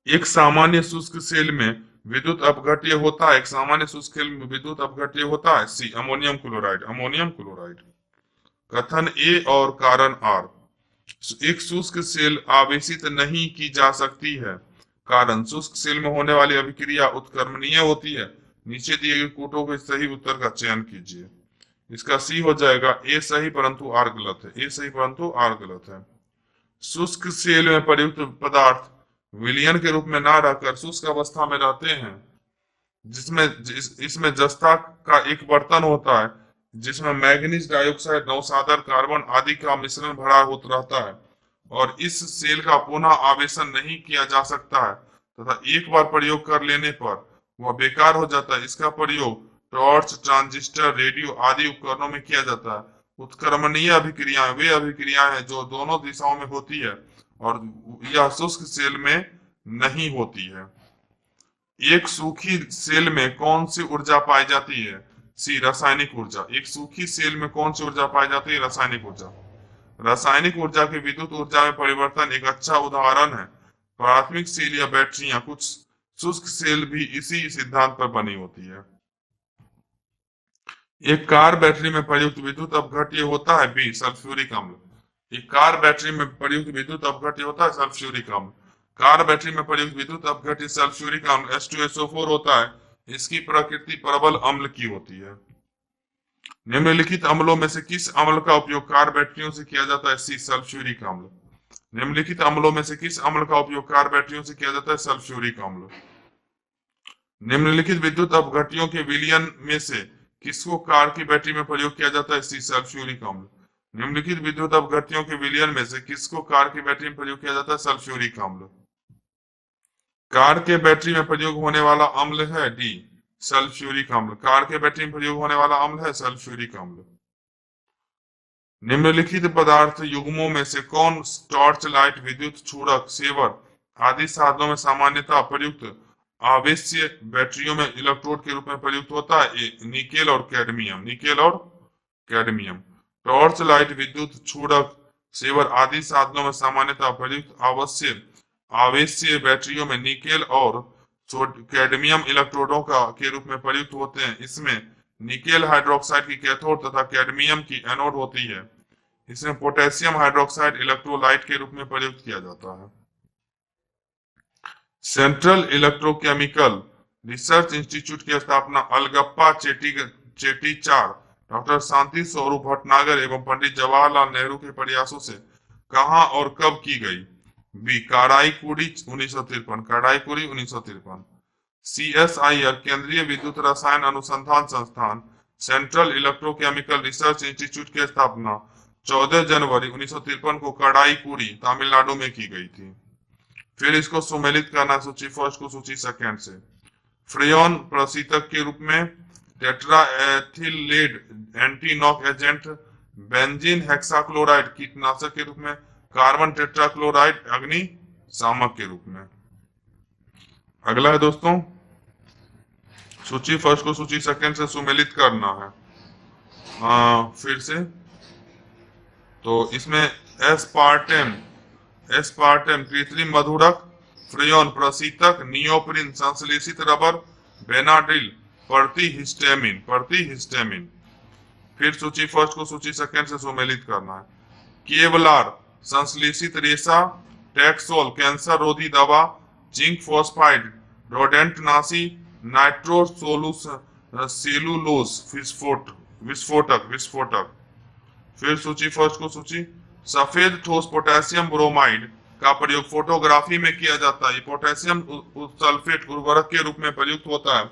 एक सामान्य शुष्क सेल में विद्युत अपघट्य होता है। एक सामान्य शुष्क सेल में विद्युत अपघट्य होता है। सी, अमोनियम क्लोराइड। कथन ए और कारण आर। एक शुष्क सेल आवेशित नहीं की जा सकती है। कारण शुष्क सेल में होने वाली अभिक्रिया उत्क्रमणीय होती है। नीचे दिए गए कोटों के सही उत्तर का चयन कीजिए। इसका सी हो जाएगा। ए सही परंतु आर गलत है। ए सही परंतु आर गलत है। शुष्क सेल में प्रयुक्त पदार्थ विलयन के रूप में ना रहकर शुष्क अवस्था में रहते हैं इसमें जस्ता का एक बर्तन होता है जिसमें मैग्नीज डाइऑक्साइड, नौसादर, कार्बन आदि का मिश्रण भरा होता रहता है और इस सेल का पुनः आवेशन नहीं किया जा सकता है तथा एक बार प्रयोग कर लेने पर वह बेकार हो जाता है। इसका प्रयोग टॉर्च, ट्रांजिस्टर, रेडियो आदि उपकरणों में किया जाता है। उत्क्रमणीय अभिक्रियाएं वे अभिक्रियाएं हैं जो दोनों दिशाओं में होती है और यह शुष्क सेल में नहीं होती है। एक सूखी सेल में कौन सी ऊर्जा पाई जाती है? सी, रासायनिक ऊर्जा। एक सूखी सेल में कौन सी ऊर्जा पाई जाती है? रासायनिक ऊर्जा। रासायनिक ऊर्जा के विद्युत ऊर्जा में परिवर्तन एक अच्छा उदाहरण है प्राथमिक सेल या बैटरियां। कुछ शुष्क सेल भी इसी सिद्धांत पर बनी होती है। एक कार बैटरी में प्रयुक्त विद्युत अपघट्य होता है। बी, सल्फ्यूरिक अम्ल। एक कार बैटरी में प्रयुक्त विद्युत अपघट्य होता है सल्फ्यूरिक अम्ल। कार बैटरी में प्रयुक्त विद्युत अपघट्य सल्फ्यूरिक अम्ल H2SO4 होता है। इसकी प्रकृति प्रबल अम्ल की होती है। निम्नलिखित अम्लों में से किस अम्ल का उपयोग कार बैटरियों से किया जाता है? सी, सल्फ्यूरिक अम्ल। निम्नलिखित अम्लों में से किस अम्ल का उपयोग कार बैटरियों से किया जाता है? सल्फ्यूरिक अम्ल। निम्नलिखित विद्युत अपघट्यों के विलयन में से किसको कार की बैटरी में प्रयोग किया जाता है? सी, सल्फ्यूरिक अम्ल। निम्नलिखित विद्युत अपघट्यों के विलयन में से किसको कार की बैटरी में प्रयोग किया जाता है? सल्फ्यूरिक अम्ल। कार के बैटरी में प्रयोग होने वाला अम्ल है डी, सल्फ्यूरिक अम्ल। कार के बैटरी में प्रयोग होने वाला अम्ल है सल्फ्यूरिक अम्ल। निम्नलिखित पदार्थ युग्मों में से कौन टॉर्च लाइट, विद्युत क्षूरक, सेवर आदि साधनों में सामान्यतः प्रयुक्त आवेश्य बैटरियों में इलेक्ट्रोड के रूप में प्रयुक्त होता है? ए, निकेल और कैडमियम। निकेल और कैडमियम। टॉर्च लाइट, विद्युत क्षूरक, सेवर आदि साधनों में सामान्यतः प्रयुक्त आवेश्य बैटरियों में निकेल और कैडमियम इलेक्ट्रोडों के रूप में प्रयुक्त होते हैं। इसमें निकेल हाइड्रोक्साइड की कैथोड तथा कैडमियम की एनोड होती है। इसमें पोटेशियम हाइड्रोक्साइड इलेक्ट्रोलाइट के रूप में प्रयुक्त किया जाता है। सेंट्रल इलेक्ट्रोकेमिकल रिसर्च इंस्टीट्यूट की स्थापना अलगप्पा चेटीचार, डॉक्टर शांति स्वरूप भटनागर एवं पंडित जवाहरलाल नेहरू के प्रयासों से कहां और कब की गई? बी, कराईकुड़ी 1953। कराईकुड़ी 1953। CSIR केंद्रीय विद्युत रसायन अनुसंधान संस्थान सेंट्रल इलेक्ट्रोकेमिकल रिसर्च इंस्टीट्यूट की स्थापना 14 जनवरी 1953 को कराईकुड़ी तमिलनाडु में की गई थी। फिर इसको सुमेलित करना सूची फर्स्ट को सूची सेकंड से। फ्रेयॉन प्रशीतक के रूप में, tetra ethyl lead anti knock agent, benzene hexachloride कीटनाशक के रूप में, कार्बन टेट्राक्लोराइड अग्नि शामक के रूप में। अगला है दोस्तों, सूची फर्स्ट को सूची सेकंड से सुमेलित करना है। फिर से तो इसमें एस्पार्टेम कृत्रिम मधुरक, फ्रेयॉन प्रशीतक, नियोप्रिन संश्लेषित रबर, बेनाड्रिल प्रतिहिस्टेमिन। फिर सूची फर्स्ट को सूची सेकंड से सुमेलित करना है। केवलार संश्लेषित रेशा, टैक्सोल कैंसर रोधी दवा, जिंक फॉस्फाइड रोडेंटनाशी, सेलुलोज विस्फोटक। फिर सूची फर्स्ट को सूची सफेद ठोस पोटेशियम ब्रोमाइड का प्रयोग फोटोग्राफी में किया जाता है। पोटेशियम सल्फेट उर्वरक के रूप में प्रयुक्त होता है।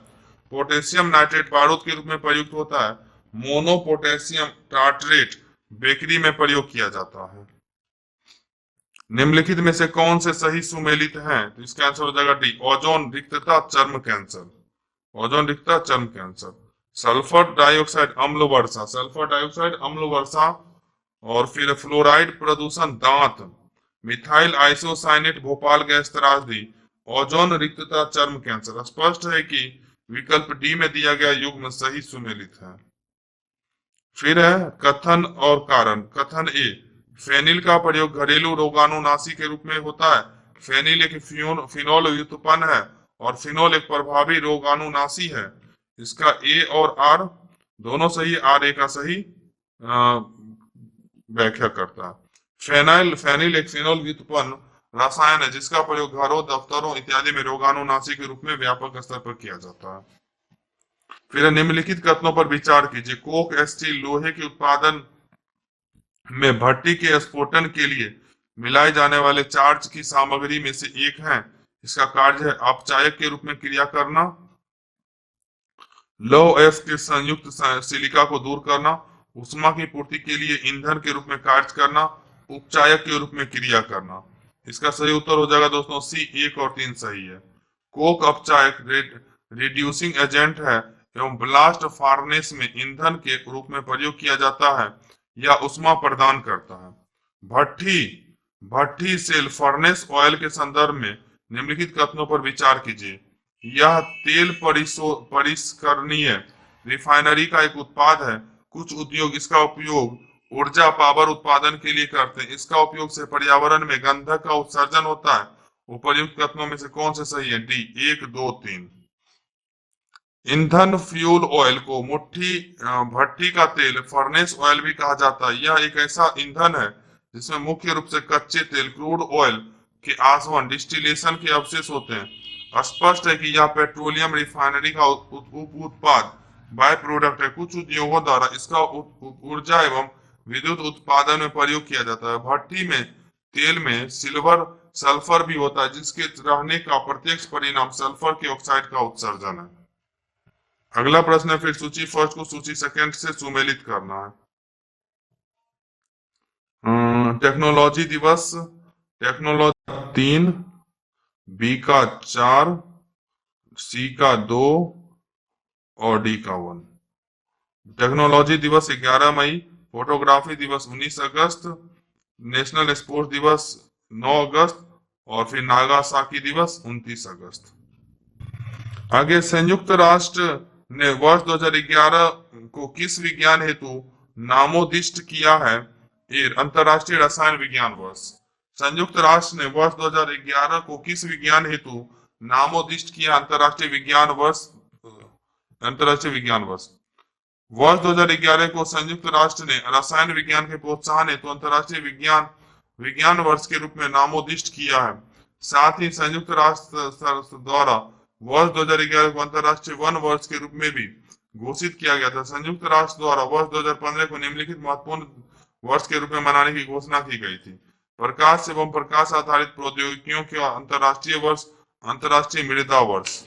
पोटेशियम नाइट्रेट बारूद के रूप में प्रयुक्त होता है। मोनो पोटेशियम टार्ट्रेट बेकरी में प्रयोग किया जाता है। निम्नलिखित में से कौन से सही सुमेलित हैं? तो इसका आंसर हो जाएगा डी, ओजोन रिक्तता चर्म कैंसर। ओजोन रिक्तता चर्म कैंसर। सल्फर डाइऑक्साइड अम्ल वर्षा और फिर फ्लोराइड प्रदूषण दांत, मिथाइल आइसोसाइनेट भोपाल गैस त्रासदी, ओजोन रिक्तता चर्म कैंसर। स्पष्ट है कि विकल्प डी में दिया गया युग्म सही सुमेलित है। फिर है कथन और कारण। कथन ए, फेनिल का प्रयोग घरेलू रोगाणुनाशी के रूप में होता है। फेनिल एक फिनोल व्युत्पन्न है और फिनोल एक प्रभावी रोगाणुनाशी है। इसका ए और आर दोनों सही, आर ए का सही व्याख्या करता है। फेनिल एक फिनोल व्युत्पन्न रसायन है जिसका प्रयोग घरों, दफ्तरों इत्यादि में रोगाणुनाशी के रूप में व्यापक स्तर पर किया जाता है। फिर निम्नलिखित कथनों पर विचार कीजिए। कोक स्टील लोहे के उत्पादन में भट्टी के स्फोटन के लिए मिलाए जाने वाले चार्ज की सामग्री में से एक है। इसका कार्य है अपचायक के रूप में क्रिया करना, लौह अयस्क के संयुक्त सिलिका को दूर करना, उष्मा की पूर्ति के लिए ईंधन के रूप में कार्य करना, उपचायक के रूप में क्रिया करना। इसका सही उत्तर हो जाएगा दोस्तों सी, 1 और 3 सही है। कोक अपचायक रिड्यूसिंग एजेंट है एवं ब्लास्ट फार्नेस में ईंधन के रूप में प्रयोग किया जाता है। या उष्मा प्रदान करता है। भट्ठी भट्ठी सेल फर्नेस ऑयल के संदर्भ में निम्नलिखित कथनों पर विचार कीजिए। यह तेल परिष्करणीय रिफाइनरी का एक उत्पाद है। कुछ उद्योग इसका उपयोग ऊर्जा पावर उत्पादन के लिए करते हैं। इसका उपयोग से पर्यावरण में गंधक का उत्सर्जन होता है। उपर्युक्त कथनों में से कौन से सही है? डी 1, 2, 3। ईंधन फ्यूल ऑयल को भट्टी का तेल फर्नेस ऑयल भी कहा जाता है। यह एक ऐसा ईंधन है जिसमें मुख्य रूप से कच्चे तेल क्रूड ऑयल के आसवन डिस्टिलेशन के अवशेष होते हैं। स्पष्ट है कि यह पेट्रोलियम रिफाइनरी का उत्पाद बाय प्रोडक्ट है। कुछ उद्योगों द्वारा इसका ऊर्जा एवं विद्युत उत्पादन में प्रयोग किया जाता है। भट्टी में तेल में सल्फर भी होता है, जिसके रहने का प्रत्यक्ष परिणाम सल्फर के ऑक्साइड का उत्सर्जन है। अगला प्रश्न है, फिर सूची फर्स्ट को सूची सेकंड से सुमेलित करना है। टेक्नोलॉजी दिवस, टेक्नोलॉजी 3, बी का 4, सी का 2 और डी का 1। टेक्नोलॉजी दिवस 11 मई, फोटोग्राफी दिवस 19 अगस्त, नेशनल स्पोर्ट्स दिवस 9 अगस्त और फिर नागासाकी दिवस 29 अगस्त। आगे, संयुक्त राष्ट्र ने वर्ष 2011 को किस विज्ञान हेतु नामोदिष्ट किया है? अंतरराष्ट्रीय रसायन विज्ञान वर्ष। संयुक्त राष्ट्र ने वर्ष 2011 को किस विज्ञान हेतु नामोदिष्ट किया? अंतरराष्ट्रीय विज्ञान वर्ष। अंतरराष्ट्रीय विज्ञान वर्ष वर्ष 2011 को संयुक्त राष्ट्र ने रसायन विज्ञान के प्रोत्साहन हेतु अंतरराष्ट्रीय विज्ञान वर्ष के रूप में नामोदिष्ट किया है। साथ ही संयुक्त राष्ट्र द्वारा वर्ष 2011 को अंतरराष्ट्रीय वन वर्ष के रूप में भी घोषित किया गया था। संयुक्त राष्ट्र द्वारा वर्ष 2015 को निम्नलिखित महत्वपूर्ण वर्ष के रूप में मनाने की घोषणा की गई थी। प्रकाश एवं प्रकाश आधारित प्रौद्योगिकियों के अंतरराष्ट्रीय वर्ष, अंतरराष्ट्रीय मृदा वर्ष।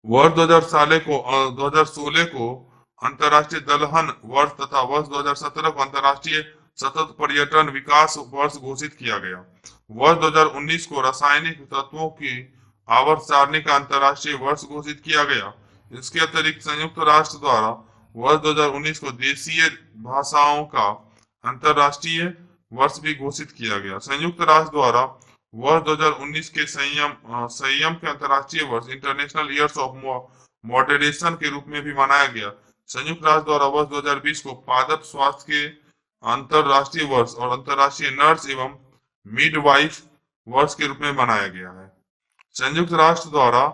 वर्ष 2016 को अंतरराष्ट्रीय दलहन वर्ष तथा वर्ष 2017 को अंतरराष्ट्रीय सतत पर्यटन विकास वर्ष घोषित किया गया। वर्ष 2019 को रासायनिक तत्वों की आवर्त सारणी का अंतरराष्ट्रीय वर्ष घोषित किया गया। इसके अतिरिक्त संयुक्त राष्ट्र द्वारा वर्ष 2019 को देशीय भाषाओं का अंतरराष्ट्रीय वर्ष भी घोषित किया गया। संयुक्त राष्ट्र द्वारा वर्ष 2019 के संयम के अंतरराष्ट्रीय वर्ष, इंटरनेशनल ईयर्स ऑफ मॉडरेशन के रूप में भी मनाया गया। संयुक्त राष्ट्र द्वारा वर्ष 2020 को पादप स्वास्थ्य के अंतरराष्ट्रीय वर्ष और अंतरराष्ट्रीय नर्स एवं मिडवाइफ वर्ष के रूप में मनाया गया है। संयुक्त राष्ट्र द्वारा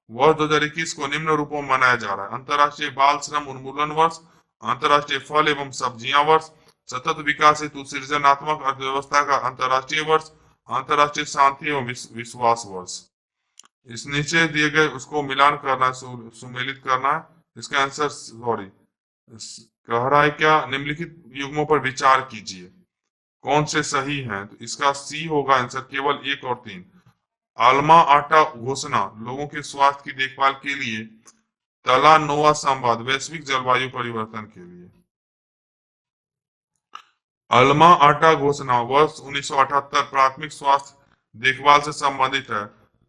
वर्ष 2021 को निम्न रूपों में मनाया जा रहा है: अंतरराष्ट्रीय बाल श्रम उन्मूलन वर्ष, अंतरराष्ट्रीय फल एवं सब्जियां वर्ष, सतत विकास हेतु सृजनात्मक अर्थव्यवस्था का अंतरराष्ट्रीय वर्ष, अंतरराष्ट्रीय शांति एवं विश्वास वर्ष। इस नीचे दिए गए उसको मिलान करना है, सुमेलित करना है। इसका आंसर कह रहा है क्या? निम्नलिखित युग्मों पर विचार कीजिए, कौन से सही हैं? तो इसका सी होगा आंसर, केवल 1 और 3। आल्मा आटा घोषणा लोगों के स्वास्थ्य की देखभाल के लिए, तला नोवा संवाद वैश्विक जलवायु परिवर्तन के लिए। अल्मा आटा घोषणा वर्ष 1978 प्राथमिक स्वास्थ्य देखभाल से संबंधित है।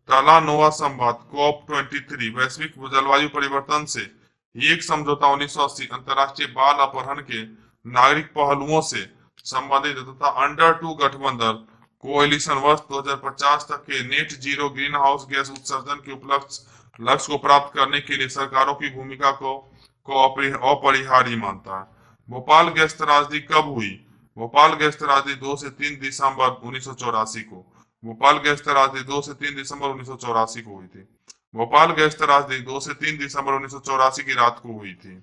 तला नोवा संवाद COP23 वैश्विक जलवायु परिवर्तन से एक समझौता 1980 अंतरराष्ट्रीय बाल अपहरण के नागरिक पहलुओं से संबंधित तथा अंडर 2 गठबंधन कोएलिशन वर्ष 2050 तक के net zero green house gas उत्सर्जन के उपलक्ष्य लक्ष्य को प्राप्त करने के लिए सरकारों की भूमिका को अपरिहार्य मानता है। भोपाल गैस त्रासदी कब हुई? भोपाल गैस त्रासदी 2 से 3 दिसंबर 1984 को। भोपाल गैस त्रासदी 2 से 3 दिसंबर 1984 को हुई थी। भोपाल गैस त्रासदी 2 से 3 दिसंबर 1984 की रात को हुई थी।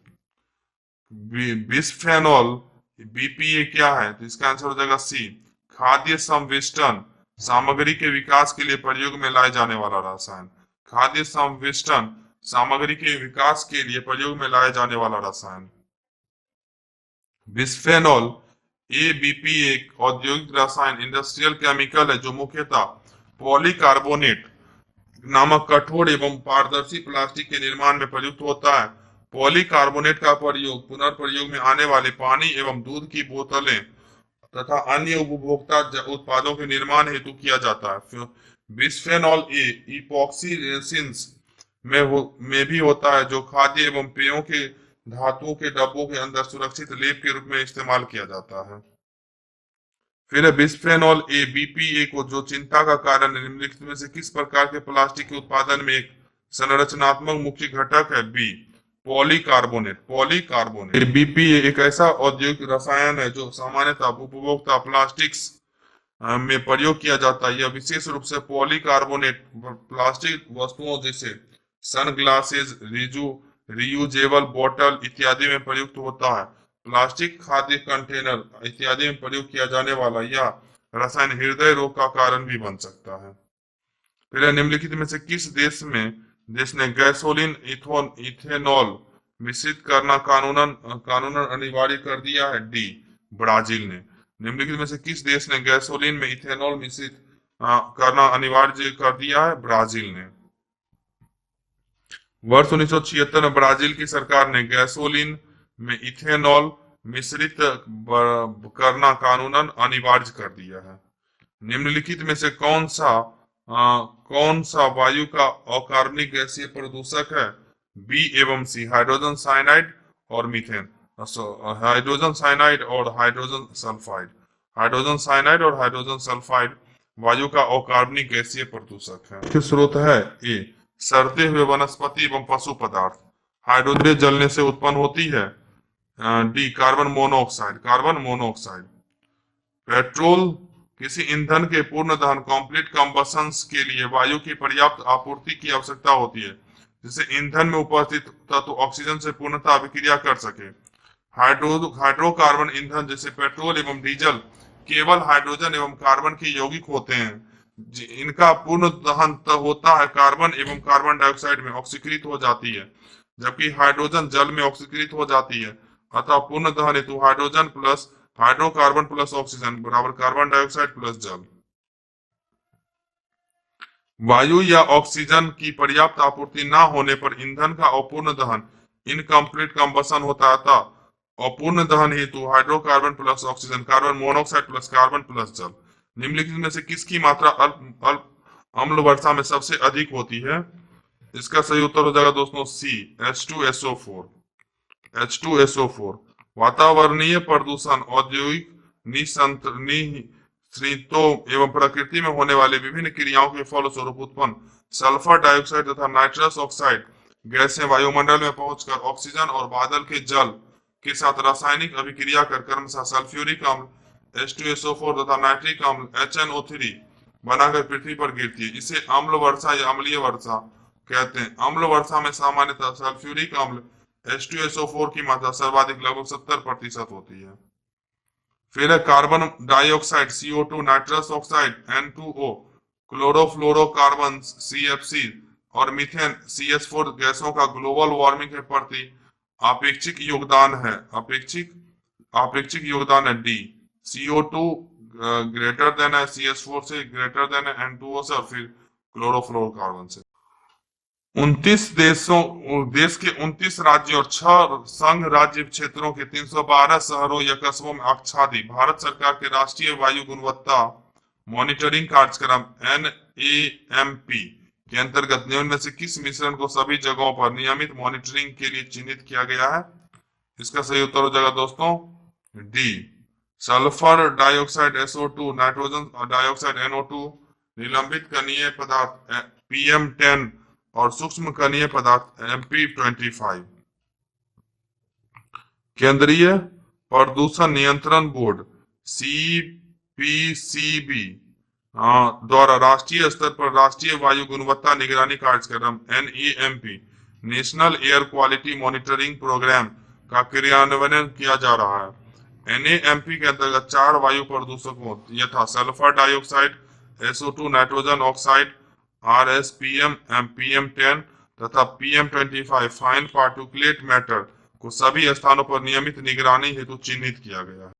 बिस्फेनॉल BPA क्या है? तो इसका आंसर हो जाएगा सी, खाद्य संविष्टन सामग्री के विकास के लिए प्रयोग में लाए जाने वाला रसायन। खाद्य संविष्टन सामग्री के विकास के लिए प्रयोग में लाए जाने वाला रसायन। बिस्फेनॉल BPA एक औद्योगिक रसायन इंडस्ट्रियल केमिकल है जो मुख्यतः पॉलीकार्बोनेट नामक कठोर एवं पारदर्शी प्लास्टिक के निर्माण में प्रयुक्त होता है। पॉलीकार्बोनेट का प्रयोग पुनर्प्रयोग में आने वाले पानी एवं दूध की बोतलें तथा अन्य उपभोक्ता उत्पादों के निर्माण हेतु किया जाता है। बिस्फेनॉल A इपॉक्सी रेसिन्स में भी होता है जो खाद्य एवं पेयों के धातुओं के डब्बों के अंदर सुरक्षित लेप के रूप में इस्तेमाल किया जाता है। फिर है बिस्फेनॉल ए, बीपीए को जो चिंता का कारण है, निम्नलिखित में से किस प्रकार के प्लास्टिक के उत्पादन में एक संरचनात्मक मुख्य घटक है? B, polycarbonate. पॉलीकार्बोनेट बीपीए एक ऐसा औद्योगिक रसायन है जो सामान्यतः उपभोक्ता प्लास्टिक्स में प्रयोग किया जाता है। यह विशेष रूप से पॉलीकार्बोनेट प्लास्टिक वस्तुओं जैसे सनग्लासेस, रियूजेबल बोतल इत्यादि में प्रयुक्त होता है। प्लास्टिक, खाद्य कंटेनर इत्यादि में प्रयोग किया जाने वाला यह रसायन हृदय रोग का कारण भी बन सकता है। फिर निम्नलिखित में से किस देश ने गैसोलीन इथेनॉल मिश्रित करना कानूनन अनिवार्य कर दिया है? डी, ब्राजील ने। निम्नलिखित में से किस देश ने गैसोलीन में इथेनॉल मिश्रित करना अनिवार्य कर दिया है? ब्राजील ने। वर्ष 1976 में ब्राजील की सरकार ने गैसोलीन में इथेनॉल मिश्रित करना कानूनन अनिवार्य कर दिया है। निम्नलिखित में से कौन सा वायु का अकार्बनिक गैसीय प्रदूषक है? बी एवं सी, हाइड्रोजन साइनाइड और मीथेन। हाइड्रोजन साइनाइड और हाइड्रोजन सल्फाइड। हाइड्रोजन साइनाइड और हाइड्रोजन सल्फाइड वायु का अकार्बनिक गैसीय प्रदूषक है। मुख्य स्रोत है ए, सड़ते हुए वनस्पति एवं पशु पदार्थ। हाइड्रोजन जलने से उत्पन्न होती है। D, carbon monoxide. Carbon monoxide. Petrol किसी ईंधन के पूर्ण दहन कंप्लीट कंबशन के लिए वायु की पर्याप्त आपूर्ति की आवश्यकता होती है, जिससे ईंधन में उपस्थित तत्व ऑक्सीजन से पूर्णतः अभिक्रिया कर सके। हाइड्रोकार्बन ईंधन जैसे पेट्रोल एवं डीजल केवल हाइड्रोजन एवं कार्बन के यौगिक होते हैं। इनका पूर्ण दहन होता है कार्बन एवं कार्बन डाइऑक्साइड में ऑक्सीकृत हो जाती है, जबकि हाइड्रोजन जल में ऑक्सीकृत हो जाती है। अतः पूर्ण दहन हेतु hydrogen plus hydrocarbon plus oxygen बराबर कार्बन डाइऑक्साइड प्लस जल। वायु या ऑक्सीजन की पर्याप्त आपूर्ति न होने पर ईंधन का अपूर्ण दहन इनकम्प्लीट कंबशन होता है। अतः अपूर्ण दहन हेतु hydrocarbon plus oxygen, carbon monoxide plus carbon plus जल। निम्नलिखित में से किसकी मात्रा अम्ल वर्षा में सबसे अधिक होती है? इसका सही उत्तर हो जाएगा दोस्तों सी, H2SO4। H2SO4 वातावरणीय प्रदूषण, औद्योगिक निःसृतों एवं प्रकृति में होने वाले विभिन्न क्रियाओं के फलस्वरूप उत्पन्न सल्फर डाइऑक्साइड तथा नाइट्रस ऑक्साइड गैसें वायुमंडल में पहुंचकर ऑक्सीजन और बादल के जल के साथ रासायनिक अभिक्रिया कर क्रमशः सल्फ्यूरिक अम्ल H2SO4 तथा नाइट्रिक अम्ल HNO3 बनाकर पृथ्वी पर गिरती है। इसे अम्ल वर्षा या अम्लीय वर्षा कहते हैं। अम्ल वर्षा में सामान्यतः सल्फ्यूरिक अम्ल H2SO4 की मात्रा सर्वाधिक लगभग 70% होती है। फिर है carbon dioxide CO2, nitrous oxide N2O, chlorofluorocarbon CFC और मीथेन CS4 गैसों का ग्लोबल वार्मिंग के प्रति आपेक्षिक योगदान है डी, CO2 ग्रेटर देन है CS4 से, ग्रेटर देन है N2O से और फिर क्लोरोफ्लोरोकार्बन से। 29 देश के 29 राज्यों और 6 संघ राज्य क्षेत्रों के 312 शहरों या कस्बों में आच्छादित भारत सरकार के राष्ट्रीय वायु गुणवत्ता मॉनिटरिंग कार्यक्रम NAMP के अंतर्गत निम्न में से किस मिश्रण को सभी जगहों पर नियमित मॉनिटरिंग के लिए चिन्हित किया गया है? इसका सही उत्तर हो जाएगा दोस्तों D, sulphur dioxide SO2, nitrogen dioxide NO2, निलंबित कणीय पदार्थ PM10 और सूक्ष्म कणीय पदार्थ MP25। केंद्रीय प्रदूषण नियंत्रण बोर्ड CPCB द्वारा राष्ट्रीय स्तर पर राष्ट्रीय वायु गुणवत्ता निगरानी कार्यक्रम NAMP National Air Quality Monitoring Programme का क्रियान्वयन किया जा रहा है। NAMP के अंतर्गत 4 वायु प्रदूषकों यथा sulphur dioxide SO2, nitrogen oxide RSPM, PM10 तथा PM25 फाइन पार्टिकुलेट मैटर को सभी स्थानों पर नियमित निगरानी हेतु चिन्हित किया गया है।